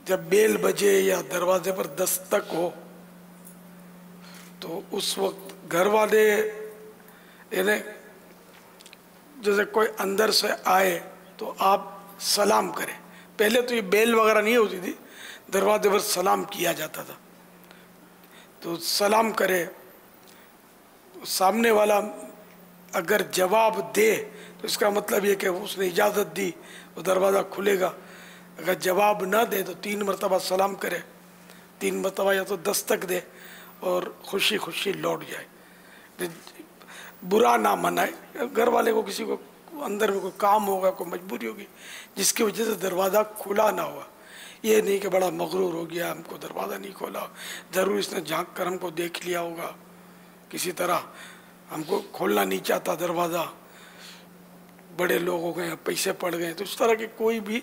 جب بیل بجے یا دروازے پر دستک ہو تو اس وقت گھر والے یعنی جیسے کوئی اندر سے آئے تو آپ سلام کریں. پہلے تو یہ بیل وغیرہ نہیں ہوتی تھی دروازے پر سلام کیا جاتا تھا. تو سلام کرے سامنے والا اگر جواب دے تو اس کا مطلب یہ کہ اس نے اجازت دی وہ دروازہ کھلے گا. اگر جواب نہ دے تو 3 مرتبہ سلام کرے 3 مرتبہ یا تو دستک دے اور خوشی خوشی لوٹ جائے. برا نہ منائے گھر والے کو کسی کو اندر میں کوئی کام ہوگا کوئی مجبوری ہوگی جس کی وجہ سے دروازہ کھلا نہ ہوا. یہ نہیں کہ بڑا مغرور ہو گیا ہم کو دروازہ نہیں کھولا ضرور اس نے جھانک کر ہم کو دیکھ لیا ہوگا کسی طرح ہم کو کھولنا نہیں چاہتا دروازہ بڑے لوگ ہو گئے پیسے پڑ گئے. تو اس طرح کی کوئی بھی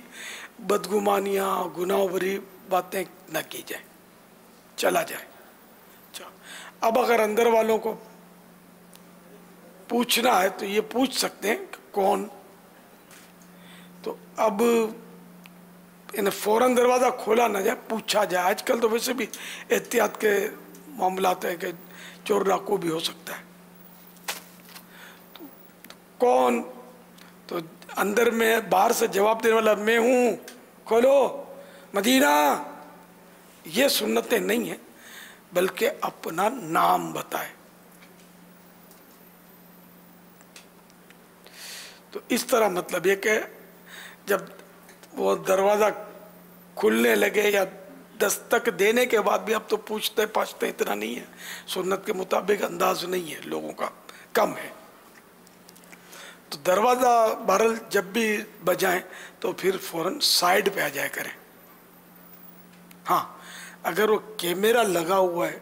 بدگمانیاں گناہ بری باتیں نہ کی جائیں چلا جائے. اب اگر اندر والوں کو پوچھنا ہے تو یہ پوچھ سکتے ہیں کہ کون. تو اب فوراً دروازہ کھولا نہ جائے پوچھا جائے. آج کل تو ویسے بھی احتیاط کے معاملات ہیں کہ چور ڈاکو بھی ہو سکتا ہے. کون تو اندر میں باہر سے جواب دینے والا میں ہوں کھولو مدینہ. یہ سنتیں نہیں ہیں بلکہ اپنا نام بتائے. تو اس طرح مطلب یہ کہ جب وہ دروازہ کھلنے لگے یا دستک دینے کے بعد بھی اب تو پوچھتے پاچھتے اتنا نہیں ہے سنت کے مطابق انداز نہیں ہے لوگوں کا کم ہے. تو دروازہ بہرحال جب بھی بجائیں تو پھر فوراً سائیڈ پہ آ جائے کریں. ہاں اگر وہ کیمرہ لگا ہوا ہے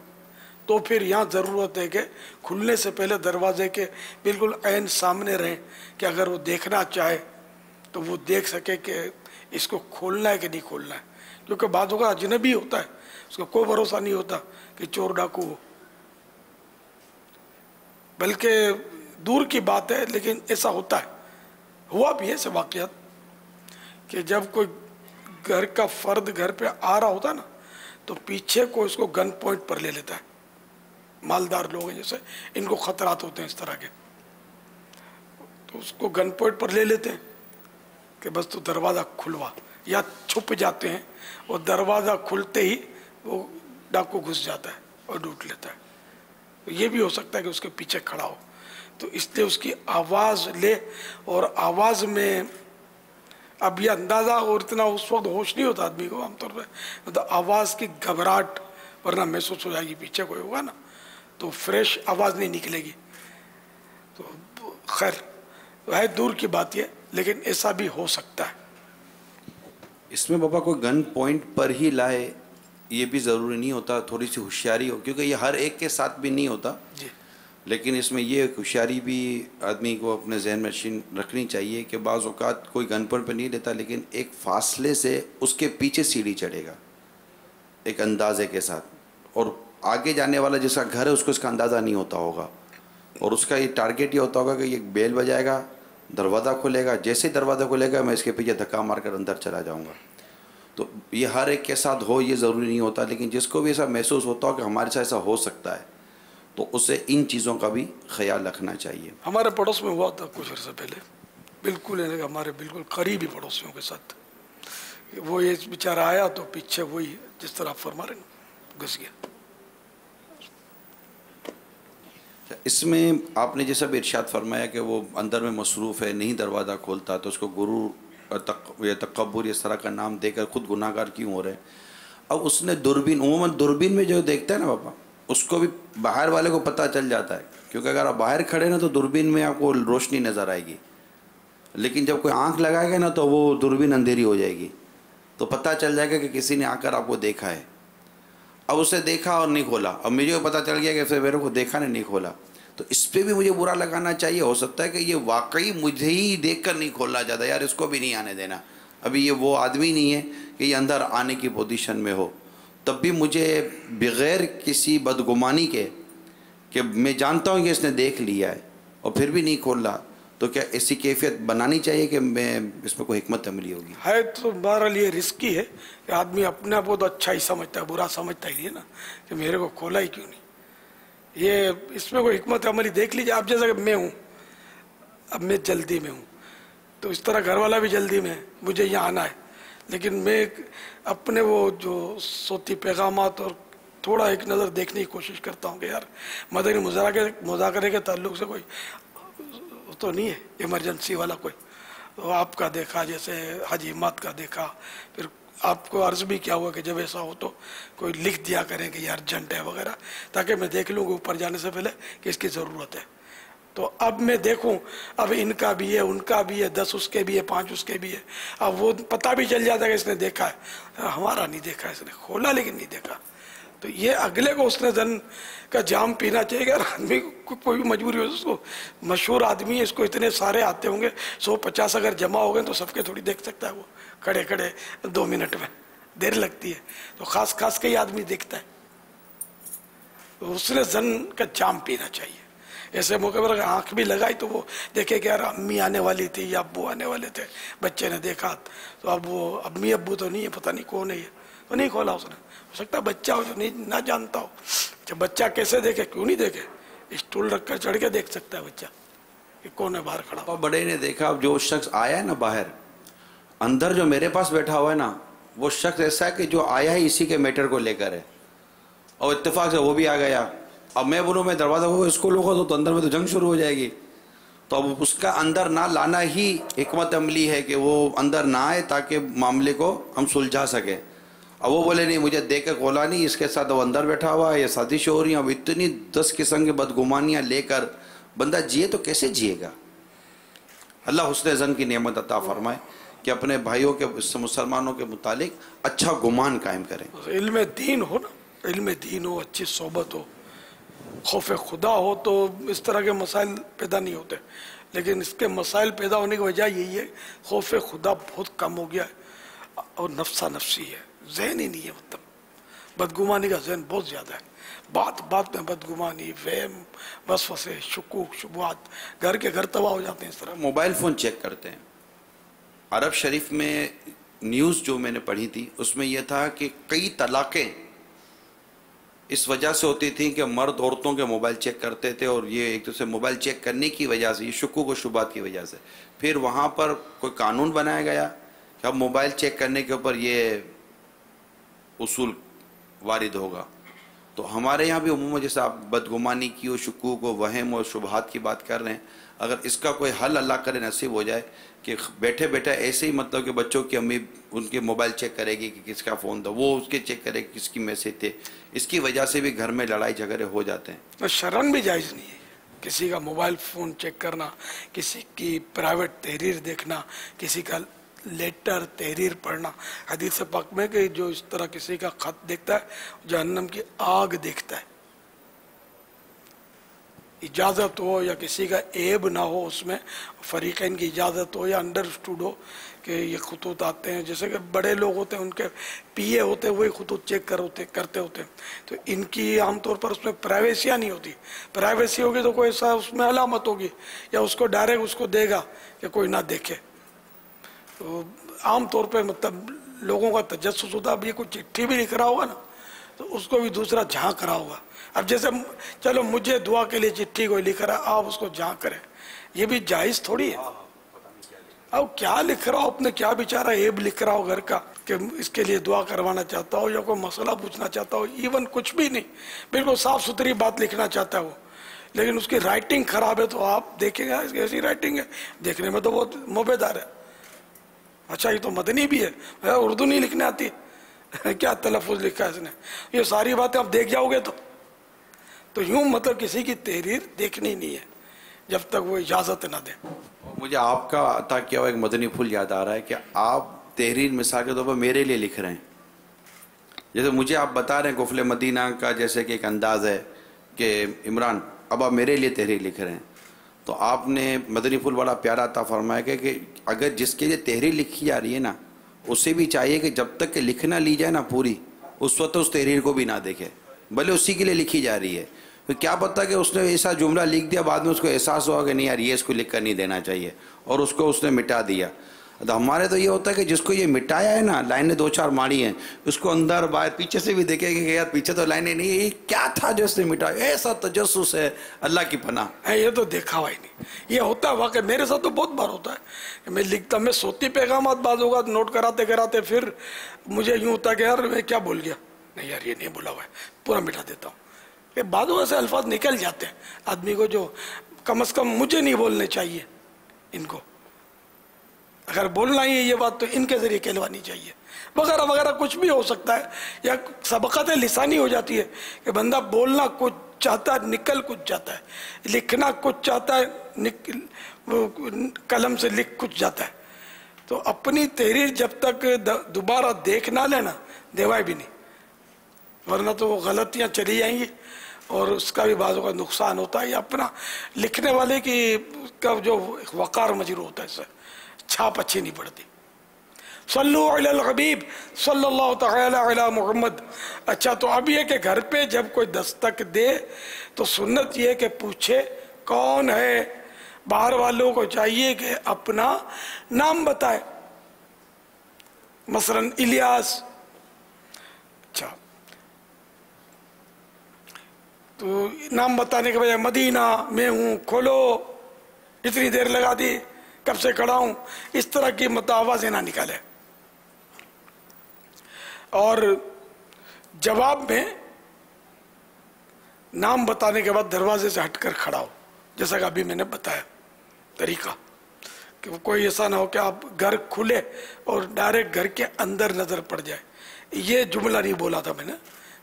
تو پھر یہاں ضرورت ہے کہ کھلنے سے پہلے دروازے کے بالکل عین سامنے رہیں کہ اگر وہ دیکھنا چاہے تو وہ دیکھ سکے کہ اس کو کھولنا ہے کہ نہیں کھولنا ہے. کیونکہ بعض اوقات اجنبی ہوتا ہے उसका कोई भरोसा नहीं होता कि चोर डाकू हो। बल्कि दूर की बात है, लेकिन ऐसा होता है, हुआ भी है ऐसे वाक़यात कि जब कोई घर का फर्द घर पे आ रहा होता है ना, तो पीछे को इसको गन पॉइंट पर ले लेता है। मालदार लोग हैं जैसे, इनको खतरात होते हैं इस तरह के, तो उसको गन पॉइंट पर ले लेते हैं कि बस तू दरवाज़ा खुलवा, या छुप जाते हैं और दरवाज़ा खुलते ही वो डाकू घुस जाता है और लूट लेता है। तो ये भी हो सकता है कि उसके पीछे खड़ा हो, तो इसलिए उसकी आवाज़ ले, और आवाज़ में अब ये अंदाज़ा और इतना उस वक्त होश नहीं होता आदमी को आमतौर पर, मतलब आवाज़ की घबराहट वरना महसूस हो जाएगी, पीछे कोई होगा ना तो फ्रेश आवाज़ नहीं निकलेगी। तो खैर है दूर की बात ये, लेकिन ऐसा भी हो सकता है। इसमें बाबा कोई गन पॉइंट पर ही लाए ये भी ज़रूरी नहीं होता, थोड़ी सी होशियारी हो, क्योंकि ये हर एक के साथ भी नहीं होता जी। लेकिन इसमें ये होशियारी भी आदमी को अपने जहन में रखनी चाहिए कि बाज़ औक़ात कोई गन पॉइंट पर नहीं लेता, लेकिन एक फासले से उसके पीछे सीढ़ी चढ़ेगा एक अंदाजे के साथ, और आगे जाने वाला जिसका घर है उसको इसका अंदाज़ा नहीं होता होगा, और उसका ये टारगेट ये होता होगा कि ये बेल बजाएगा, दरवाज़ा खुलेगा, जैसे ही दरवाज़ा खुलेगा मैं इसके पीछे धक्का मारकर अंदर चला जाऊंगा। तो ये हर एक के साथ हो ये ज़रूरी नहीं होता, लेकिन जिसको भी ऐसा महसूस होता हो कि हमारे साथ ऐसा हो सकता है तो उसे इन चीज़ों का भी ख्याल रखना चाहिए। हमारे पड़ोस में हुआ था कुछ अर्से पहले, बिल्कुल हमारे बिल्कुल करीबी पड़ोसियों के साथ, वो ये बेचारा आया तो पीछे वही जिस तरह आप फरमा रहे ना घुस गया। इसमें आपने जैसा भी इरशाद फरमाया कि वो अंदर में मसरूफ़ है, नहीं दरवाज़ा खोलता, तो उसको गुरु या तकब्बुर इस तरह का नाम देकर ख़ुद गुनाहगार क्यों हो रहे हैं। अब उसने दूरबीन, उमूमन दूरबीन में जो देखता है ना पापा, उसको भी बाहर वाले को पता चल जाता है, क्योंकि अगर आप बाहर खड़े ना तो दूरबीन में आपको रोशनी नज़र आएगी, लेकिन जब कोई आँख लगाएगा ना तो वो दूरबीन अंधेरी हो जाएगी, तो पता चल जाएगा कि किसी ने आकर आपको देखा है। अब उसने देखा और नहीं खोला, अब मुझे पता चल गया कि फिर मेरे को देखा नहीं खोला, तो इस पर भी मुझे बुरा लगाना चाहिए। हो सकता है कि ये वाकई मुझे ही देखकर नहीं खोलना चाहता, यार इसको भी नहीं आने देना, अभी ये वो आदमी नहीं है कि ये अंदर आने की पोजीशन में हो, तब भी मुझे बग़ैर किसी बदगुमानी के कि मैं जानता हूँ कि इसने देख लिया है और फिर भी नहीं खोल रहा, तो क्या ऐसी कैफियत बनानी चाहिए कि मैं इसमें कोई हिकमत अमली होगी? है तो बहरहाल ये रिस्की है कि आदमी अपने आप को तो अच्छा ही समझता है, बुरा समझता ही है ना कि मेरे को खोला ही क्यों नहीं। ये इसमें कोई हिकमत अमली देख लीजिए आप, जैसा कि मैं हूँ, अब मैं जल्दी में हूँ, तो इस तरह घर वाला भी जल्दी में है, मुझे यहाँ आना है, लेकिन मैं अपने वो जो सोती पैगामात और थोड़ा एक नज़र देखने की कोशिश करता हूँ कि यार मदनी मुज़ाकरे के ताल्लुक से कोई तो नहीं है इमरजेंसी वाला कोई, तो आपका देखा जैसे हाजी हिम्मत का देखा, फिर आपको अर्ज़ भी क्या हुआ कि जब ऐसा हो तो कोई लिख दिया करें कि ये अर्जेंट है वगैरह, ताकि मैं देख लूँ ऊपर जाने से पहले कि इसकी ज़रूरत है। तो अब मैं देखूं, अब इनका भी है, उनका भी है, 10 उसके भी है, 5 उसके भी है, अब वो पता भी चल जाता है कि इसने देखा है, हमारा नहीं देखा, इसने खोला लेकिन नहीं देखा। तो ये अगले को उसने जन का जाम पीना चाहिए। अगर आदमी को कोई भी मजबूरी हो, उसको मशहूर आदमी है, इसको इतने सारे आते होंगे, 150 अगर जमा हो गए तो सबके थोड़ी देख सकता है वो खड़े खड़े 2 मिनट में, देर लगती है, तो खास खास के ही आदमी देखता है, तो उसने जन का जाम पीना चाहिए। ऐसे मौके पर अगर आँख भी लगाई तो वो देखे कि यार अम्मी आने वाली थी या अब्बू आने वाले थे, बच्चे ने देखा, तो अब वो अम्मी अब्बू तो नहीं है, पता नहीं कौन है ये, तो नहीं खोला उसने। हो सकता है बच्चा हो जो नहीं ना जानता हो, जब बच्चा कैसे देखे, क्यों नहीं देखे, स्टूल रख कर चढ़ के देख सकता है बच्चा कि कौन है बाहर खड़ा। और बड़े ने देखा, अब जो शख्स आया है ना बाहर, अंदर जो मेरे पास बैठा हुआ है ना, वो शख्स ऐसा है कि जो आया है इसी के मैटर को लेकर है, और इत्तेफाक से वो भी आ गया। अब मैं बोलूँ मैं दरवाज़ा हो इसको लोगों तो अंदर में तो जंग शुरू हो जाएगी, तो अब उसका अंदर ना लाना ही हिकमत अमली है कि वो अंदर ना आए ताकि मामले को हम सुलझा सकें। अब वो बोले नहीं मुझे देख के खोला नहीं, इसके साथ वो अंदर बैठा हुआ है, ये साजिश हो रही है। अब इतनी 10 किस्म की बदगुमानियाँ लेकर बंदा जिए तो कैसे जिएगा? अल्लाह हुस्न ज़न की नेमत अता फरमाए कि अपने भाइयों के मुसलमानों के मुतालिक अच्छा गुमान कायम करें। इल्म दीन हो ना, इल्म दीन हो, अच्छी सोबत हो, खौफ खुदा हो, तो इस तरह के मसाइल पैदा नहीं होते। लेकिन इसके मसाइल पैदा होने की वजह यही है, खौफ खुदा बहुत कम हो गया है और नफ्सा नफसी है, ज़हन ही नहीं है, मतलब बदगुमानी का जहन बहुत ज़्यादा है, बात बात में बदगुमानी, वहम, वसवसे, शुकूक, शुबहात, घर के घर तबाह हो जाते हैं इस तरह। मोबाइल फ़ोन चेक करते हैं। अरब शरीफ में न्यूज़ जो मैंने पढ़ी थी उसमें यह था कि कई तलाक़ें इस वजह से होती थी कि मर्द औरतों के मोबाइल चेक करते थे, और ये एक दूसरे मोबाइल चेक करने की वजह से, ये शुकूक व शुबहात की वजह से, फिर वहाँ पर कोई कानून बनाया गया कि अब मोबाइल चेक करने के ऊपर ये उसूल वारिद होगा। तो हमारे यहाँ भी उमूमन जैसे आप बदगुमानी की और शुकूक व वहम और शुबहात की बात कर रहे हैं, अगर इसका कोई हल अल्लाह करे नसीब हो जाए कि बैठे बैठे ऐसे ही मतलब कि बच्चों की अम्मी उनके मोबाइल चेक करेगी कि किसका फ़ोन था, वो उसके चेक करेगी किसकी मैसेज थे, इसकी वजह से भी घर में लड़ाई झगड़े हो जाते हैं। तो शरन भी जायज़ नहीं है किसी का मोबाइल फ़ोन चेक करना, किसी की प्राइवेट तहरीर देखना, किसी का लेटर तहरीर पढ़ना। हदीस पाक में कि जो इस तरह किसी का ख़त देखता है जहन्नम की आग देखता है। इजाज़त हो या किसी का ऐब ना हो, उसमें फ़रीक़ैन की इजाज़त हो या अंडरस्टूड हो कि ये खतूत आते हैं, जैसे कि बड़े लोग होते हैं उनके पीए होते हैं वही खतूत चेक करते होते हैं, तो इनकी आमतौर पर उसमें प्राइवेसियाँ नहीं होती। प्राइवेसी होगी तो कोई ऐसा उसमें अलामत होगी या उसको डायरेक्ट उसको देगा कि कोई ना देखे। तो आमतौर पर मतलब लोगों का तजस्सुस होता, अब ये कोई चिट्ठी भी लिख रहा होगा ना तो उसको भी दूसरा झांक रहा होगा। अब जैसे चलो मुझे दुआ के लिए चिट्ठी कोई लिख रहा है, आप उसको झांक करें, ये भी जायज़ थोड़ी है। अब क्या लिख रहा हो, अपने क्या बेचारा ऐब लिख रहा हो घर का कि इसके लिए दुआ करवाना चाहता हो या कोई मसला पूछना चाहता हो, इवन कुछ भी नहीं, बिल्कुल साफ़ सुथरी बात लिखना चाहता है वो, लेकिन उसकी राइटिंग ख़राब है तो आप देखेंगे ऐसी राइटिंग है, देखने में तो बहुत मोबेदार है, अच्छा ये तो मदनी भी है, उर्दू नहीं लिखने आती क्या तलफ़ुज़ लिखा है इसने, ये सारी बातें आप देख जाओगे तो यूँ मतलब किसी की तहरीर देखनी नहीं है जब तक वो इजाज़त ना दे। मुझे आपका अता किया हुआ एक मदनी फूल याद आ रहा है कि आप तहरीर मिसाल के तौर पर मेरे लिए लिख रहे हैं, जैसे मुझे आप बता रहे हैं गुफ़ल मदीना का जैसे कि एक अंदाज़ है कि इमरान अब आप मेरे लिए तहरीर लिख रहे हैं, तो आपने मदनी फूल बड़ा प्यारा अता फरमाया कि अगर जिसके लिए तहरीर लिखी जा रही है ना, उसे भी चाहिए कि जब तक कि लिखना ली जाए ना पूरी, उस वक्त उस तहरीर को भी ना देखे, भले उसी के लिए लिखी जा रही है। तो क्या पता कि उसने ऐसा जुमला लिख दिया बाद में उसको एहसास हुआ कि नहीं यार ये इसको लिख कर नहीं देना चाहिए, और उसको उसने मिटा दिया। तो हमारे तो ये होता है कि जिसको ये मिटाया है ना, लाइनें दो चार मारी हैं, उसको अंदर बाहर पीछे से भी देखेंगे कि यार पीछे तो लाइनें नहीं है, ये क्या था जो उसने मिटाया, ऐसा तजस्सुस है, अल्लाह की पनाह। ये तो देखा हुआ ही नहीं, ये होता है वाकई, मेरे साथ तो बहुत बार होता है कि मैं लिखता, मैं सोती पैगामात बात होगा नोट कराते कराते फिर मुझे यूँ होता है कि यार मैं क्या बोल गया, नहीं यार ये नहीं बोला हुआ है, पूरा मिटा देता हूँ। ये बातों से अल्फाज निकल जाते हैं आदमी को जो कम से कम मुझे नहीं बोलने चाहिए, इनको अगर बोलना ही है ये बात तो इनके ज़रिए कहलवानी चाहिए, वगैरह वगैरह कुछ भी हो सकता है, या सबक़त लिसानी हो जाती है कि बंदा बोलना कुछ चाहता है निकल कुछ जाता है, लिखना कुछ चाहता है वो कलम से लिख कुछ जाता है, तो अपनी तहरीर जब तक दोबारा देख ना लेना देवाए भी नहीं, वरना तो वो गलतियाँ चली जाएंगी और उसका भी बाज़ों का नुकसान होता है, या अपना लिखने वाले की का जो वक़ार मजरू होता है, इससे छाप अच्छी नहीं पड़ती। सल्लु अलल हबीब सल्लल्लाहु तआला अला मुहम्मद। अच्छा, तो अब ये कि घर पे जब कोई दस्तक दे तो सुन्नत ये कि पूछे कौन है, बाहर वालों को चाहिए कि अपना नाम बताए, मसलन इलियास, अच्छा तो नाम बताने के बजाय मदीना मैं हूँ, खोलो, इतनी देर लगा दी, कब से खड़ा हूँ, इस तरह की मतलब आवाज़ें ना निकाले। और जवाब में नाम बताने के बाद दरवाजे से हटकर खड़ा हो, जैसा कि अभी मैंने बताया तरीका, कि कोई ऐसा ना हो कि आप घर खुले और डायरेक्ट घर के अंदर नज़र पड़ जाए। ये जुमला नहीं बोला था मैंने,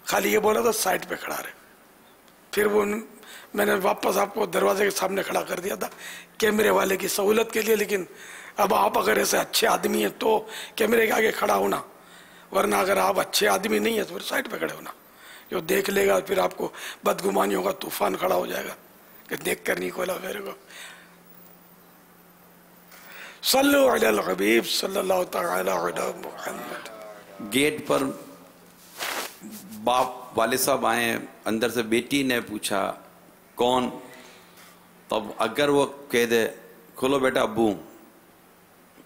खाली ये बोला था साइड पे खड़ा रहे, फिर वो मैंने वापस आपको दरवाजे के सामने खड़ा कर दिया था कैमरे वाले की सहूलत के लिए, लेकिन अब आप अगर ऐसे अच्छे आदमी हैं तो कैमरे के आगे खड़ा होना, वरना अगर आप अच्छे आदमी नहीं है तो फिर साइड पे खड़े होना, जो देख लेगा फिर आपको बदगुमानियों का तूफान खड़ा हो जाएगा कि देख कर नहीं खोला मेरे को। सल्लु अलल हबीब सल्लल्लाहु तआला अला मुहम्मद। गेट पर باپ والد صاحب آئے, اندر سے بیٹی نے پوچھا کون, تو اب اگر وہ کہہ دے کھولو بیٹا ابو,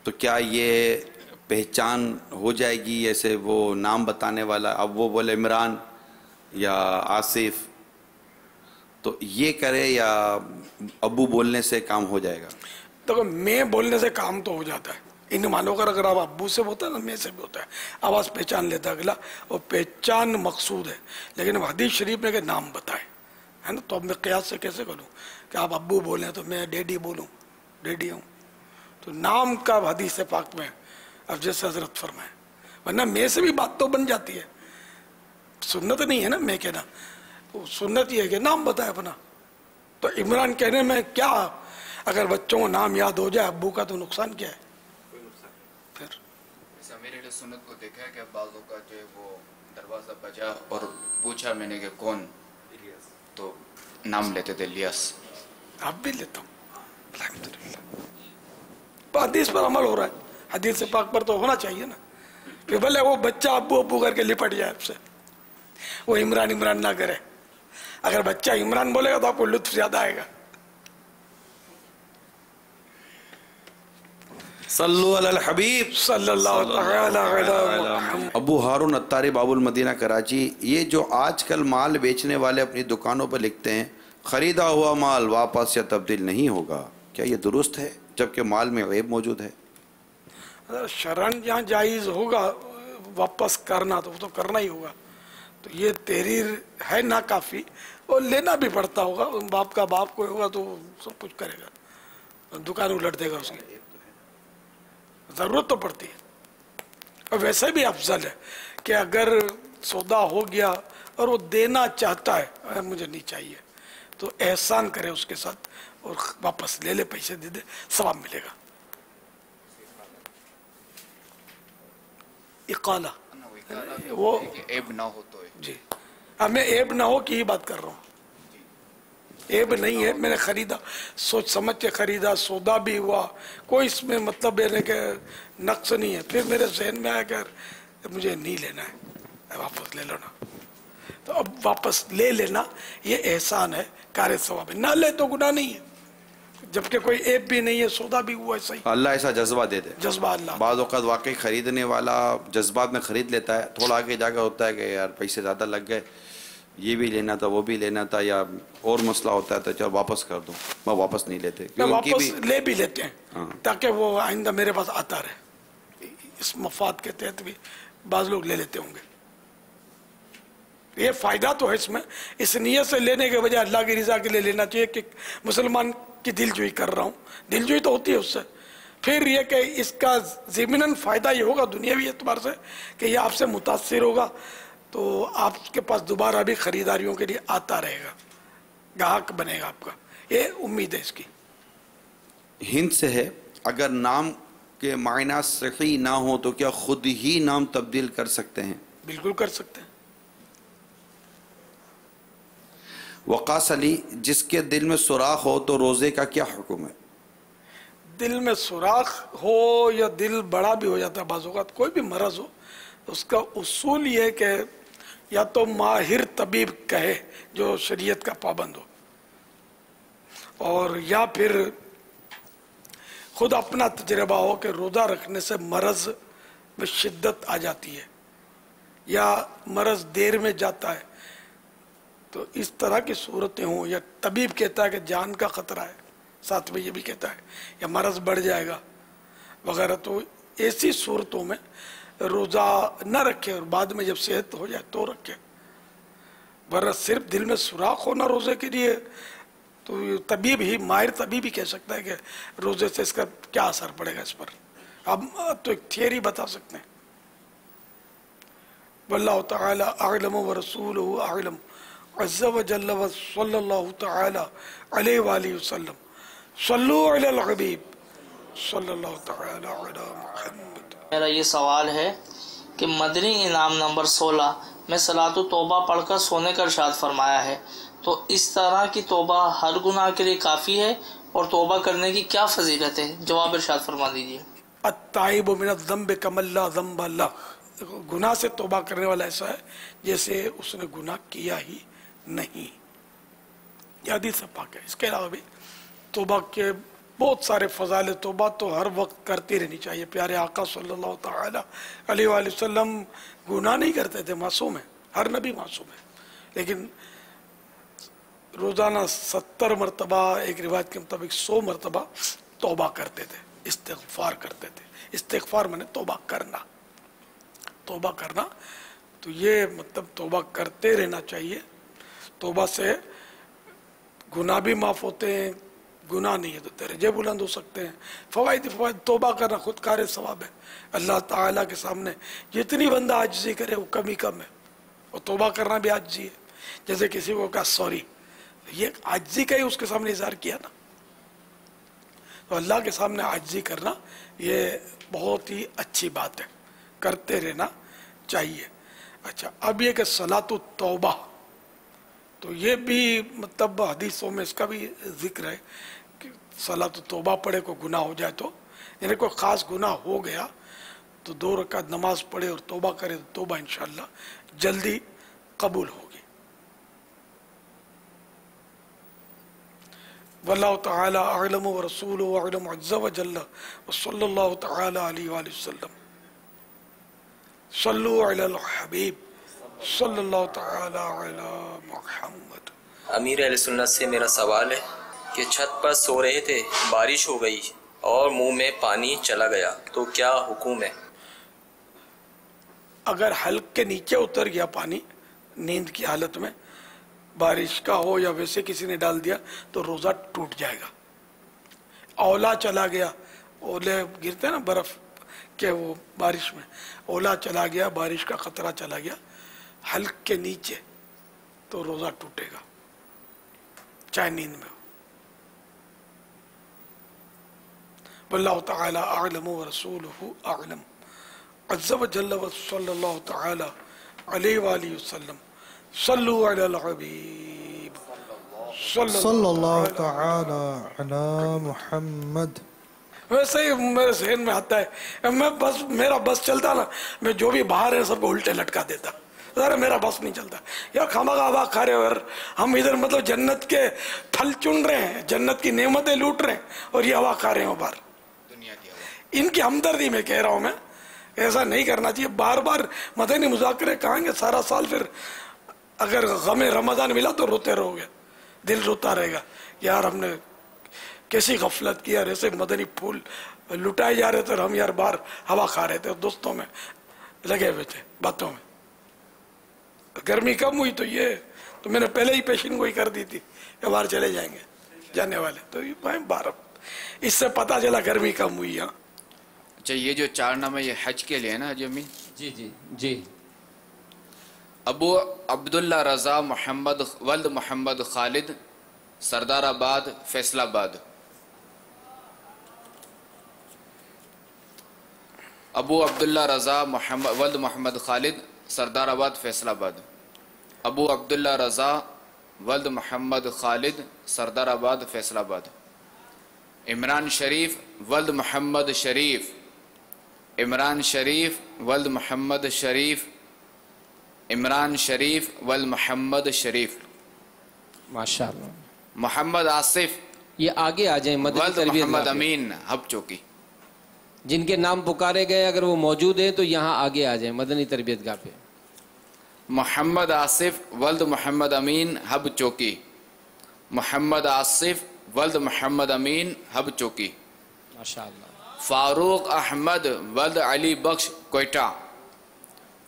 تو کیا یہ پہچان ہو جائے گی ایسے وہ نام بتانے والا؟ اب وہ بولے عمران یا آصف, تو یہ کرے یا ابو بولنے سے کام ہو جائے گا؟ دیکھو میں بولنے سے کام تو ہو جاتا ہے, ان مانو کر اگر آپ ابو سے ہوتا ہے نا, میں سے بھی ہوتا ہے, آواز پہچان لیتا ہے اگلا, اور پہچان مقصود ہے. لیکن حدیث شریف میں کہ نام بتائے ہے نا, تو اب میں قیاس سے کیسے کروں کہ آپ ابو بولیں تو میں ڈیڈی بولوں, ڈیڈی ہوں, تو نام کا حدیث پاک میں اب جیسے حضرت فرمائے, ورنہ میں سے بھی بات تو بن جاتی ہے, سنت نہیں ہے نا میں کہنا, سنت یہ ہے کہ نام بتائے اپنا. تو عمران کہنے میں کیا, اگر بچوں کو نام یاد ہو جائے ابو کا تو نقصان کیا ہے؟ میرے لیے سنت کو دیکھا ہے کہ بعضوں کا جو ہے وہ دروازہ بجا اور پوچھا میں نے کہ کون, تو نام لیتے تھے الیاس. اب بھی لیتا ہوں الحمدللہ, حدیث پر عمل ہو رہا ہے, حدیث پاک پر تو ہونا چاہیے نا. پھر بھلے وہ بچہ ابو ابو کر کے لپٹ جائے آپ سے, وہ عمران عمران نہ کرے. اگر بچہ عمران بولے گا تو آپ کو لطف زیادہ آئے گا. صلو علی الحبیب صلی اللہ تعالی علی محمد. ابو ہارون اتاری باب المدینہ کراچی, یہ جو آج کل مال بیچنے والے اپنی دکانوں پر لکھتے ہیں خریدا ہوا مال واپس یا تبدیل نہیں ہوگا, کیا یہ درست ہے جبکہ مال میں عیب موجود ہے؟ شرعاً جہاں جائز ہوگا واپس کرنا تو وہ تو کرنا ہی ہوگا. تو یہ تحریر ہے نا کافی, اور لینا بھی پڑتا ہوگا, باپ کا باپ کوئی ہوگا تو سب کچھ کرے گا, دکان الٹ دے گا اس کی, ضرورت تو پڑتی ہے. اور ویسے بھی افضل ہے کہ اگر سودا ہو گیا اور وہ دینا چاہتا ہے مجھے نہیں چاہیے, تو احسان کرے اس کے ساتھ اور واپس لے لے, پیسے دے دے, ثواب ملے گا. اقالہ وہ عیب نہ ہو تو جی, میں عیب نہ ہو کی ہی بات کر رہا ہوں. عیب نہیں ہے, میں نے خریدا سوچ سمجھ کے خریدا, سودا بھی ہوا, کوئی اس میں مطلب ہے کہ نقص نہیں ہے. پھر میرے ذہن میں آیا کہ مجھے نہیں لینا ہے, واپس لے لینا, تو اب واپس لے لینا یہ احسان ہے, کار ثواب ہے. نہ لے تو گناہ نہیں ہے, جبکہ کوئی عیب بھی نہیں ہے, سودا بھی ہوا ہے صحیح. اللہ ایسا جذبہ دے دے. جذبہ اللہ, بعض اوقات واقعی خریدنے والا جذبات میں خرید لیتا ہے, تھوڑا آگے جا کر ہوتا ہے کہ یار پیسے زیادہ لگ گئے, یہ بھی لینا تھا وہ بھی لینا تھا, یا اور مسئلہ ہوتا ہے تو چل واپس کر دوں, وہ واپس نہیں لیتے. واپس لے بھی لیتے ہیں تاکہ وہ آئندہ میرے پاس آتا رہے, اس مفاد کے تحت بھی بعض لوگ لے لیتے ہوں گے. یہ فائدہ تو ہے اس میں, اس نیت سے لینے کے بجائے اللہ کی رضا کے لیے لینا چاہیے کہ مسلمان کی دل جوئی کر رہا ہوں. دل جوئی تو ہوتی ہے اس سے, پھر یہ کہ اس کا ضمناً فائدہ یہ ہوگا دنیاوی اعتبار سے کہ یہ آپ سے متاثر ہوگا, تو آپ کے پاس دوبارہ بھی خریداریوں کے لیے آتا رہے گا, گاہک بنے گا آپ کا, یہ امید ہے اس کی. ہند سے ہے, اگر نام کے معنی صحیح نہ ہو تو کیا خود ہی نام تبدیل کر سکتے ہیں؟ بالکل کر سکتے ہیں. وقاص علی, جس کے دل میں سوراخ ہو تو روزے کا کیا حکم ہے؟ دل میں سوراخ ہو یا دل بڑا بھی ہو جاتا ہے بعض اوقات, کوئی بھی مرض ہو, اس کا اصول یہ ہے کہ یا تو ماہر طبیب کہے جو شریعت کا پابند ہو, اور یا پھر خود اپنا تجربہ ہو کہ روزہ رکھنے سے مرض میں شدت آ جاتی ہے یا مرض دیر میں جاتا ہے, تو اس طرح کی صورتیں ہوں, یا طبیب کہتا ہے کہ جان کا خطرہ ہے, ساتھ میں یہ بھی کہتا ہے یا مرض بڑھ جائے گا وغیرہ, تو ایسی صورتوں میں روزہ نہ رکھے اور بعد میں جب صحت ہو جائے تو رکھے. ورنہ صرف دل میں سوراخ ہونا روزے کے لیے تو طبیب ہی, ماہر طبیب ہی کہہ سکتا ہے کہ روزے سے اس کا کیا اثر پڑے گا اس پر. اب تو ایک تھیوری بتا سکتے ہیں. واللہ تعالی اعلم ورسولہ اعلم عز وجل وصلی اللہ تعالی علیہ وآلہ وسلم. صلو علی الحبیب صلی اللہ تعالی علی محمد. میرا یہ سوال ہے کہ مدنی انعام نمبر 16 میں صلاۃ التوبہ پڑھ کر سونے کا ارشاد فرمایا ہے, تو اس طرح کی توبہ ہر گناہ کے لیے کافی ہے اور توبہ کرنے کی کیا فضیلت ہے؟ جواب ارشاد فرما دیجیے. التائب من الذنب کمن لا ذنب لہ, गुनाह से तौबा करने वाला ऐसा है जैसे उसने गुनाह किया ही नहीं। ये हदीस पाक है। इसके अलावा भी तौबा के बहुत सारे फजाइल तौबा तो हर वक्त करती रहनी चाहिए। प्यारे आका सल्लल्लाहु तआला अलैहि वसल्लम गुनाह नहीं करते थे, मासूम है, हर नबी मासूम है, लेकिन रोज़ाना 70 मरतबा, एक रिवायत के मुताबिक 100 मरतबा तौबा करते थे, इस्तिग़फ़ार करते थे। इस्तिग़फ़ार माने तौबा करना, तौबा करना। तो ये मतलब तौबा करते रहना चाहिए। तौबा से गुनाह भी माफ़ होते हैं, गुनाह नहीं है तो दर्जे बुलंद हो सकते हैं। फ़वाइद तौबा करना खुद कार सवाब है। अल्लाह ताला के सामने जितनी बंदा आजिज़ी करे वो कम ही कम है, और तौबा करना भी आजिज़ी है। जैसे किसी को कहा सॉरी, ये आजिज़ी का ही उसके सामने इज़हार किया ना। तो अल्लाह के सामने आजिज़ी करना ये बहुत ही अच्छी बात है, करते रहना चाहिए। अच्छा, अब ये कि सलातु तौबा, तो ये भी मतलब हदीसों में इसका भी जिक्र है कि सलातु तौबा पढ़े को गुनाह हो जाए तो, यानी कोई ख़ास गुनाह हो गया तो 2 रकात नमाज पढ़े और तौबा करे तो तौबा इंशाअल्लाह जल्दी कबूल होगी। वल्लाहु तआला अअलम व रसूलुहु अअलम अज़्ज़ा व जल्ला व सल्लल्लाहु तआला अलैहि वसल्लम। सल्लु अलल हबीब सल्लल्लाहु तआला अला मुहम्मद। अमीर अहले सुन्नत से मेरा सवाल है कि छत पर सो रहे थे, बारिश हो गई और मुंह में पानी चला गया, तो क्या हुक्म है? अगर हल्क के नीचे उतर गया पानी नींद की हालत में, बारिश का हो या वैसे किसी ने डाल दिया, तो रोज़ा टूट जाएगा। ओला चला गया, ओले गिरते हैं ना बर्फ़ के, वो बारिश में ओला चला गया, बारिश का खतरा चला गया हल्क के नीचे, तो रोज़ा टूटेगा, चाहे नींद में हो। वल्लाहु तआला अअलम व रसूलुहु अअलम। अज़्ज़ा व जल्ला व सल्लल्लाहु तआला अलैहि वसल्लम। सल्लु अलल हबीब सल्लल्लाहु तआला अला मुहम्मद। वैसे ही मेरे ज़हन में आता है, मैं बस मेरा बस चलता ना, मैं जो भी बाहर है सबको उल्टे लटका देता। अरे मेरा बस नहीं चलता यार, खामखा हवा खा रहे हो यार, हम इधर मतलब जन्नत के फल चुन रहे हैं, जन्नत की नेमतें लूट रहे हैं, और ये हवा खा रहे हो बाहर। इनकी हमदर्दी में कह रहा हूँ मैं, ऐसा नहीं करना चाहिए। बार बार मदनी मुज़ाकरे कहेंगे सारा साल, फिर अगर गमे रमज़ान मिला तो रोते रहोगे, दिल रोता रहेगा यार, हमने कैसी गफलत की यार, ऐसे मदनी फूल लुटाए जा रहे थे और हम यार बाहर हवा खा रहे थे, दोस्तों में लगे हुए थे बातों में। गर्मी कम हुई तो ये तो मैंने पहले ही पेशिन गोई कर दी थी कि बाहर चले जाएंगे जाने वाले, तो ये बाहर इससे पता चला गर्मी कम हुई। यहाँ अच्छा, ये जो 4 नाम है ये हज के लिए है ना जमी? जी जी जी। अबू अब्दुल्ला रज़ा मोहम्मद वल्द मोहम्मद खालिद सरदाराबाद फैसलाबाद। अबू अब्दुल्ला रज़ा वल्द मोहम्मद खालिद सरदाराबाद फैसलाबाद। अबू अब्दुल्ला रज़ा वल्द मोहम्मद खालिद सरदाराबाद फैसलाबाद। इमरान शरीफ वल्द मोहम्मद शरीफ। इमरान शरीफ वल्द मोहम्मद शरीफ। इमरान शरीफ वल्द मोहम्मद शरीफ। माशाअल्लाह। मोहम्मद आसिफ, ये आगे आ जाए, वल्द मोहम्मद अमीन हब चौकी। जिनके नाम पुकारे गए अगर वो मौजूद हैं तो यहाँ आगे आ जाए मदनी तरबियत गाह पे। मोहम्मद आसिफ वल्द मोहम्मद अमीन हब चौकी। मोहम्मद आसिफ वल्द मोहम्मद अमीन हब चौकी। माशाअल्लाह। फारूक अहमद वल्द अली बख्श कोयटा।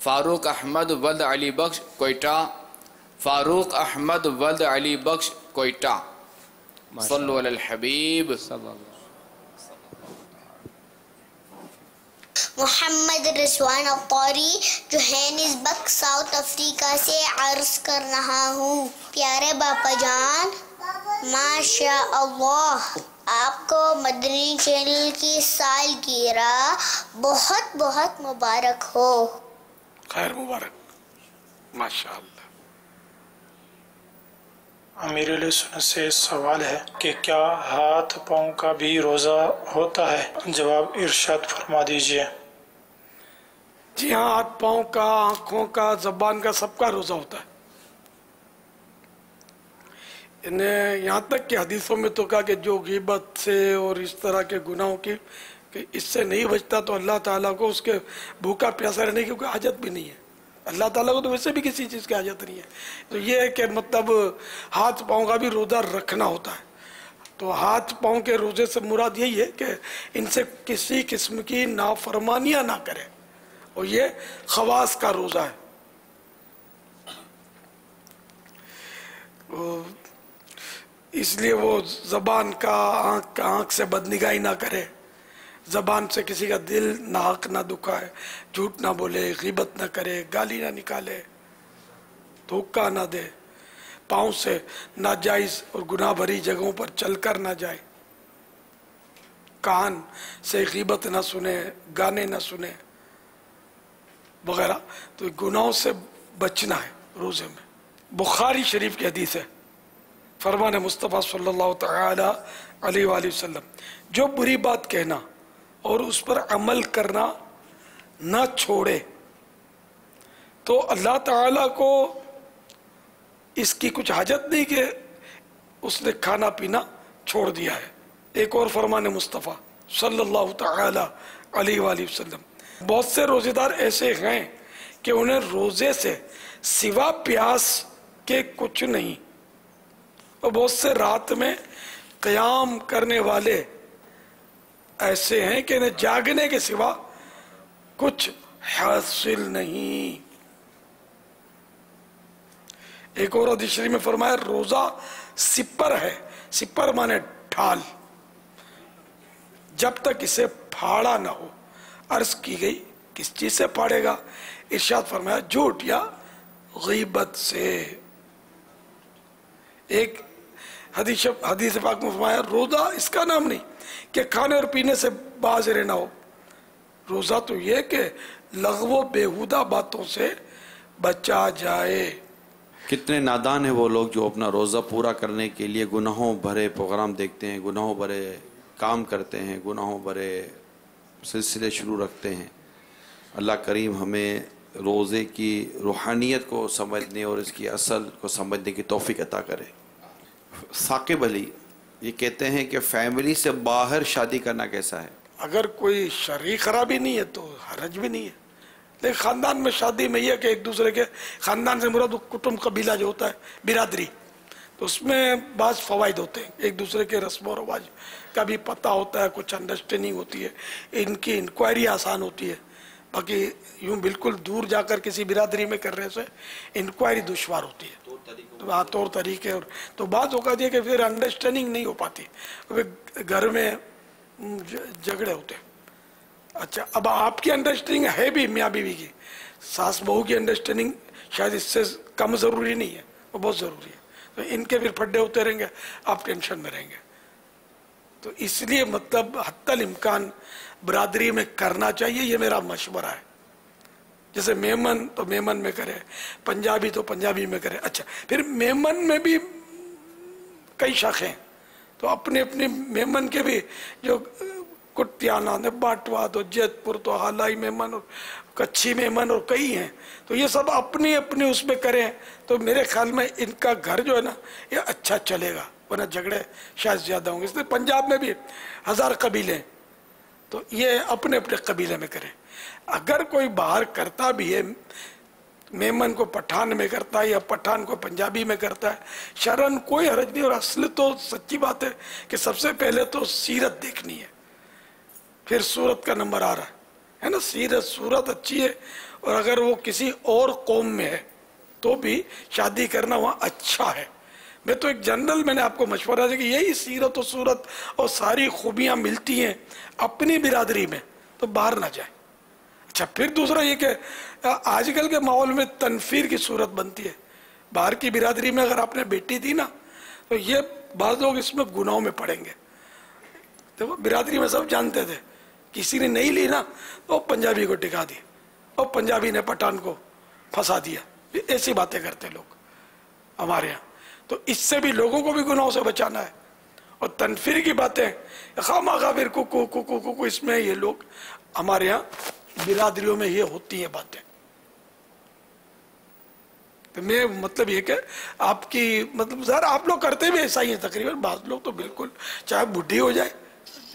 फारूक अहमद वल्द अली बख्श कोयटा। फारूक अहमद वल्द अली बख्श कोयटा। सल्लु अलल हबीब। Mohammad Rizwan Attari Johannesburg South Africa से अर्ज कर रहा हूँ। प्यारे बापा जान, माशा अल्लाह, आपको मदनी चैनल की सालगिरह बहुत बहुत मुबारक हो। खैर मुबारक, माशाअल्लाह। अमीरुल सुन्नत से सवाल है कि क्या हाथ पाँव का भी रोज़ा होता है? जवाब इरशाद फरमा दीजिए। जी हाँ, हाथ पाँव का, आँखों का, ज़बान का, सबका रोज़ा होता है। इन्हें यहाँ तक कि हदीसों में तो कहा कि जो ग़ीबत से और इस तरह के गुनाहों की कि इससे नहीं बचता तो अल्लाह ताला को उसके भूखा प्यासा रहने की कोई हाजत भी नहीं है। अल्लाह ताला को तो वैसे भी किसी चीज़ की हाजत नहीं है। तो ये है कि मतलब हाथ पाँव का भी रोज़ा रखना होता है। तो हाथ पाँव के रोज़े से मुराद यही है कि इनसे किसी किस्म की नाफरमानियाँ ना करें, और ये खवास का रोज़ा है। इसलिए वो ज़बान का, आँख से बदनिगाही ना करे, ज़बान से किसी का दिल नाहक ना दुखाए, झूठ ना बोले, ग़ीबत ना करे, गाली ना निकाले, धोखा ना दे, पाँव से नाजायज़ और गुनाह भरी जगहों पर चलकर ना जाए, कान से ग़ीबत ना सुने, गाने ना सुने वगैरह। तो गुनाहों से बचना है रोज़े में। बुखारी शरीफ की हदीस है, फरमान मुस्तफ़ा सल्लल्लाहु तआला अलैहि वसल्लम, जो बुरी बात कहना और उस पर अमल करना ना छोड़े तो अल्लाह ताला को इसकी कुछ हाजत नहीं कि उसने खाना पीना छोड़ दिया है। एक और फरमान मुस्तफ़ा सल्लल्लाहु तआला अलैहि वसल्लम, बहुत से रोज़ेदार ऐसे हैं कि उन्हें रोज़े से सिवा प्यास के कुछ नहीं, और बहुत से रात में क़याम करने वाले ऐसे हैं कि इन्हें जागने के सिवा कुछ हासिल नहीं। एक और हदीस शरीफ में फरमाया, रोज़ा सिपर है, सिपर माने ढाल, जब तक इसे फाड़ा ना हो। अर्ज की गई किस चीज से फाड़ेगा? इरशाद फरमाया, झूठ या ग़ीबत से। एक हदीस पाक में फरमाया, रोज़ा इसका नाम नहीं कि खाने और पीने से बाज रहना हो, रोज़ा तो ये कि लग़्व बेहुदा बातों से बचा जाए। कितने नादान हैं वो लोग जो अपना रोज़ा पूरा करने के लिए गुनाहों भरे प्रोग्राम देखते हैं, गुनाहों भरे काम करते हैं, गुनाहों भरे सिलसिले शुरू रखते हैं। अल्लाह करीम हमें रोज़े की रूहानियत को समझने और इसकी असल को समझने की तौफीक अता करे। साकिब अली ये कहते हैं कि फैमिली से बाहर शादी करना कैसा है? अगर कोई शरई खराबी नहीं है तो हरज भी नहीं है, लेकिन ख़ानदान में शादी में यह कि एक दूसरे के ख़ानदान से मुराद कुटुंब कबीला जो होता है, बिरादरी, तो उसमें बाज़ फ़वाइद होते हैं। एक दूसरे के रस्म व रवाज का भी पता होता है, कुछ अंडरस्टैंडिंग होती है, इनकी इंक्वायरी आसान होती है। बाकी यूँ बिल्कुल दूर जाकर किसी बिरादरी में करने से इंक्वायरी दुश्वार होती है, तो हाँ तौर तरीके, और तो बात होगा ये कि फिर अंडरस्टैंडिंग नहीं हो पाती, घर में झगड़े होते हैं। अच्छा, अब आपकी अंडरस्टैंडिंग है भी मियाँ बीवी की, सास बहू की अंडरस्टैंडिंग शायद इससे कम ज़रूरी नहीं है, वो बहुत ज़रूरी है। तो इनके फिर फड्डे होते रहेंगे, आप टेंशन में रहेंगे। तो इसलिए मतलब हत्तल इम्कान बरादरी में करना चाहिए, ये मेरा मशवरा है। जैसे मेमन तो मेमन में करे, पंजाबी तो पंजाबी में करे। अच्छा, फिर मेमन में भी कई शाखें, तो अपने अपने मेमन के भी जो कुटियाना ने बाटवा, तो जैतपुर, तो हालाई मेमन और कच्छी मेमन और कई हैं, तो ये सब अपनी अपनी उसमें करें तो मेरे ख्याल में इनका घर जो है ना ये अच्छा चलेगा, वरना झगड़े शायद ज़्यादा होंगे। इसलिए पंजाब में भी 1000 कबीले, तो ये अपने अपने कबीले में करें। अगर कोई बाहर करता भी है, मेमन को पठान में करता है या पठान को पंजाबी में करता है, शरन कोई हरज नहीं। और असल तो सच्ची बात है कि सबसे पहले तो सीरत देखनी है, फिर सूरत का नंबर आ रहा है ना। सीरत सूरत अच्छी है, और अगर वो किसी और कौम में है तो भी शादी करना वहाँ अच्छा है। मैं तो एक जनरल मैंने आपको मशवरा दिया कि यही सीरत और सूरत और सारी खूबियाँ मिलती हैं अपनी बिरादरी में, तो बाहर ना जाए। अच्छा, फिर दूसरा ये कि आजकल के माहौल में तनफीर की सूरत बनती है। बाहर की बिरादरी में अगर आपने बेटी दी ना, तो ये बाज़ लोग इसमें गुनाहों में पड़ेंगे। तो बिरादरी में सब जानते थे, किसी ने नहीं ली ना तो पंजाबी को टिका दी, और पंजाबी ने पठान को फंसा दिया। ऐसी बातें करते लोग हमारे यहाँ। तो इससे भी लोगों को भी गुनाहों से बचाना है। और तनफीर की बातें खामा खा फिर कुकू कुकू कुकू, इसमें ये लोग हमारे यहाँ बिरादरियों में ये होती हैं बातें। तो मैं मतलब ये कि आपकी मतलब सर आप लोग करते भी ऐसा ही है तकरीबन, बात लोग तो बिल्कुल चाहे बुढ़ी हो जाए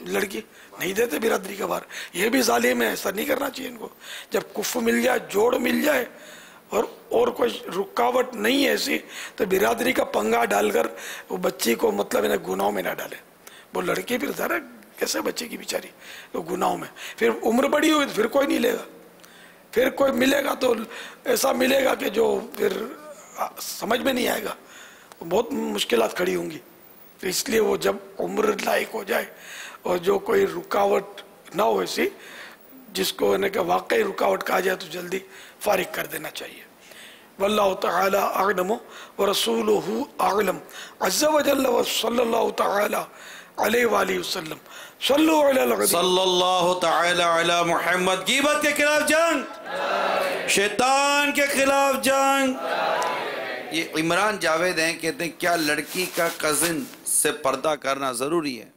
लड़की नहीं देते बिरादरी के बाहर, ये भी जालिम है, ऐसा नहीं करना चाहिए इनको। जब कुफ मिल जाए, जोड़ मिल जाए और कोई रुकावट नहीं है ऐसी, तो बिरादरी का पंगा डालकर वो बच्ची को मतलब इन्हें गुनाहों में ना डाले। वो लड़की फिर जरा कैसे बच्चे की बेचारी तो गुनाहों में, फिर उम्र बड़ी होगी तो फिर कोई नहीं लेगा, फिर कोई मिलेगा तो ऐसा मिलेगा कि जो फिर समझ में नहीं आएगा, बहुत मुश्किलात खड़ी होंगी। तो इसलिए वो जब उम्र लायक हो जाए और जो कोई रुकावट ना हो ऐसी, जिसको यानी कि वाकई रुकावट कहा जाए, तो जल्दी फारिग कर देना चाहिए। वल्लाहु तआला अअलम व रसूलुहु अअलम अज़्ज़ा व जल्ल व सल्लल्लाहु तआला अलैहि व सल्लम सल्लल्लाहु तआला अला मुहम्मद। गीबत के खिलाफ जंग, शैतान के खिलाफ जंग। ये इमरान जावेद हैं, कहते हैं क्या लड़की का कजिन से पर्दा करना जरूरी है?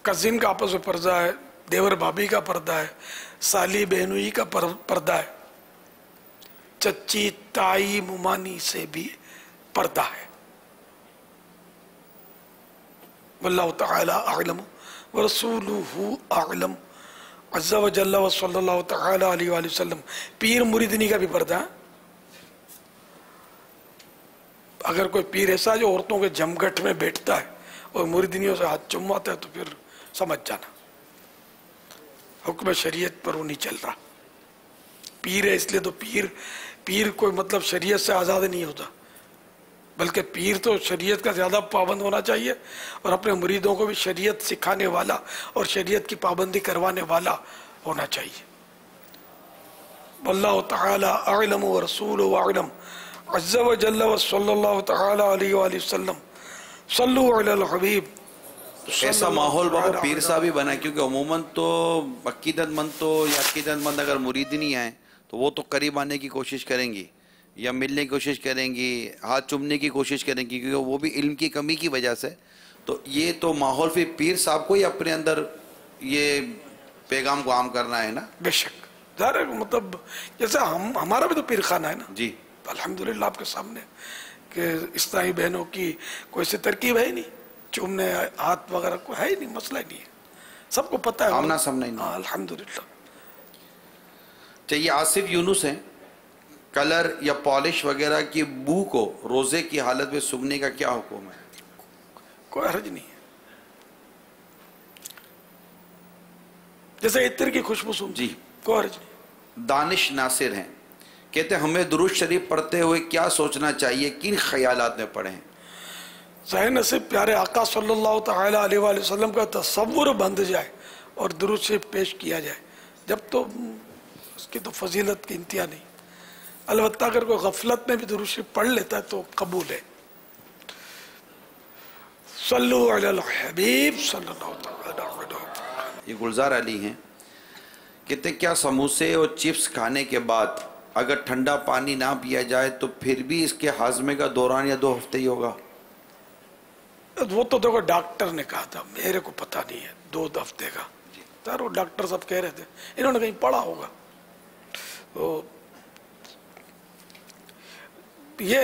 कजिन का आपस में पर्दा है, देवर भाभी का पर्दा है, साली बहनोई का पर्दा है, चच्ची ताई मुमानी से भी पर्दा है। वल्लाहु तआला अअलम व रसूलुहु अअलम अज़्ज़ा व जल्ल व सल्लल्लाहु तआला अलैहि व सल्लम। पीर मुरीदनी का भी पर्दा है। अगर कोई पीर ऐसा जो औरतों के जमघट में बैठता है और मुरीदनियों से हाथ चुमवाता है, तो फिर समझ जाना हुक्म शरीयत पर वो नहीं चल रहा। पीर है इसलिए तो पीर कोई मतलब शरीयत से आज़ाद नहीं होता, बल्कि पीर तो शरीयत का ज़्यादा पाबंद होना चाहिए और अपने मुरीदों को भी शरीयत सिखाने वाला और शरीयत की पाबंदी करवाने वाला होना चाहिए। वल्लाहु तआला अअलम व रसूलुहु अअलम अज़्ज़ा व जल्ल व सल्लल्लाहु तआला अलैहि व सल्लम सल्लु अलल हबीब। ऐसा माहौल बाबा पीर साहब ही बना, क्योंकि अमूमन तो अकीदतमंद तो या अकीदतमंद अगर मुरीद नहीं आए तो वो तो करीब आने की कोशिश करेंगी या मिलने की कोशिश करेंगी, हाथ चूमने की कोशिश करेंगी, क्योंकि वो भी इल्म की कमी की वजह से। तो ये तो माहौल फिर पीर साहब को ही अपने अंदर ये पैगाम को आम करना है ना। बेशक ज़ाहिर मतलब जैसे हमारा भी तो पीर खाना है ना जी, तो अल्हम्दुलिल्लाह आपके सामने कि इस्लामी बहनों की कोई सी तरकीब है ही नहीं, चूमने हाथ वगैरह को है ही नहीं, मसला ही नहीं है, सबको पता है, आमना सामना ही नहीं। अल्हम्दुलिल्लाह। चाहिए आसिफ यूनुस हैं, कलर या पॉलिश वगैरह की बू को रोजे की हालत में सूंघने का क्या हुक्म है? कोई हर्ज नहीं है। जैसे इत्र की खुशबू सूंघ जी, कोई हर्ज नहीं। दानिश नासिर हैं, कहते हैं हमें दुरूद शरीफ पढ़ते हुए क्या सोचना चाहिए, किन ख्यालात में पढ़ें? ज़ाहिर नसीब प्यारे आका सल्लल्लाहु तआला अलैहि वसल्लम का तसव्वुर बंध जाए और दुरूद शरीफ पेश किया जाए, जब तो उसकी तो फजीलत की इंतहा नहीं। अलबत्ता अगर कोई गफलत में भी दुरूद शरीफ पढ़ लेता है तो कबूल है। सल्लु अलल हबीब सल्लल्लाहु तआला अलैहि वसल्लम। ये गुलजार अली हैं, कहते हैं क्या समोसे और चिप्स खाने के बाद अगर ठंडा पानी ना पिया जाए तो फिर भी इसके हाजमे का दौरान या 2 हफ्ते ही होगा? वो तो देखो डॉक्टर ने कहा था, मेरे को पता नहीं है 2 हफ्ते का, सर वो डॉक्टर सब कह रहे थे, इन्होंने कहीं पढ़ा होगा। तो ये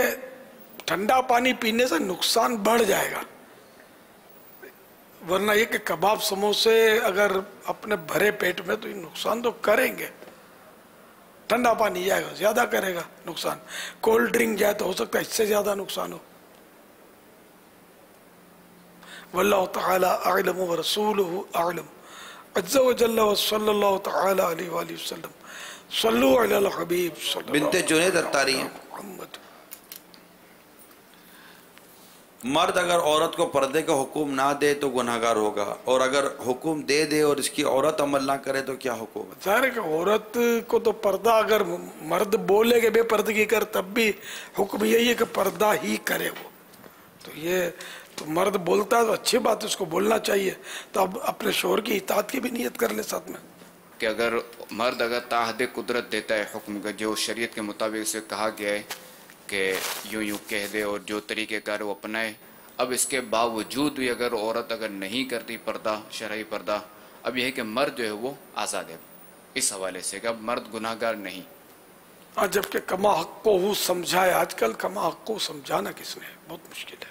ठंडा पानी पीने से नुकसान बढ़ जाएगा, वरना ये कि कबाब समोसे अगर अपने भरे पेट में तो ये नुकसान तो करेंगे। ठंडा पानी जाएगा ज्यादा करेगा नुकसान, कोल्ड ड्रिंक जाए तो हो सकता है इससे ज्यादा नुकसान हो। वल्लाहु तआला अअलम व रसूलुहु अअलम अज़्ज़ा व जल्ल व सल्लल्लाहु तआला अलैहि व सल्लम सल्लु अलल हबीब। बिनते जुनैद अत्तारी हैं, मर्द अगर औरत को पर्दे का हुक्म ना दे तो गुनहगार होगा, और अगर हुक्म दे दे और इसकी औरत अमल ना करे तो क्या हुक्म है? ज़ाहिर है कि औरत को तो पर्दा, अगर मर्द बोले कि बेपर्दगी कर, तब भी हुक्म यही है कि पर्दा ही करे वो। तो ये तो मर्द बोलता है तो अच्छी बात है, उसको बोलना चाहिए, तो अब अपने शोहर की इताअत की भी नियत कर ले साथ में। कि अगर मर्द अगर ताहद कुदरत देता है हुक्म का, जो शरीयत के मुताबिक उसे कहा गया है कि यूं यूं कह दे और जो तरीक़ेकार वो अपनाए, अब इसके बावजूद भी अगर औरत अगर नहीं करती पर्दा, शरई पर्दा, اب یہ ہے کہ مرد جو ہے وہ آزاد ہے اس حوالے سے کہ اب مرد گناہ گار نہیں. جبکہ کما حق کو وہ سمجھائے. آج کل کما حق کو سمجھانا کس نے بہت مشکل ہے.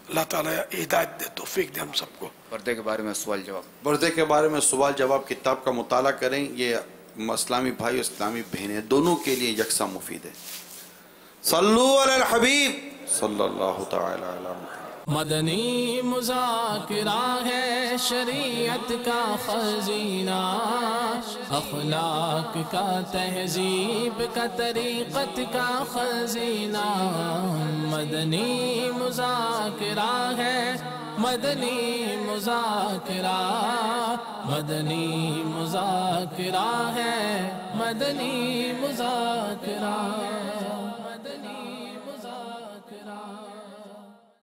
اللہ تعالیٰ ہدایت دے، توفیق دے ہم سب کو. پردے کے بارے میں سوال جواب. پردے کے بارے میں سوال جواب کتاب کا مطالعہ کریں. یہ اسلامی بھائی اور اسلامی بہنیں دونوں کے لیے یکساں مفید ہے. صلو علی الحبیب صلی اللہ تعالی علی محمد. مدنی مذاکرہ ہے شریعت کا خزینہ، اخلاق کا تہذیب کا طریقت کا خزینہ. مدنی مذاکرہ ہے، مدنی مذاکرہ، مدنی مذاکرہ ہے، مدنی مذاکرہ.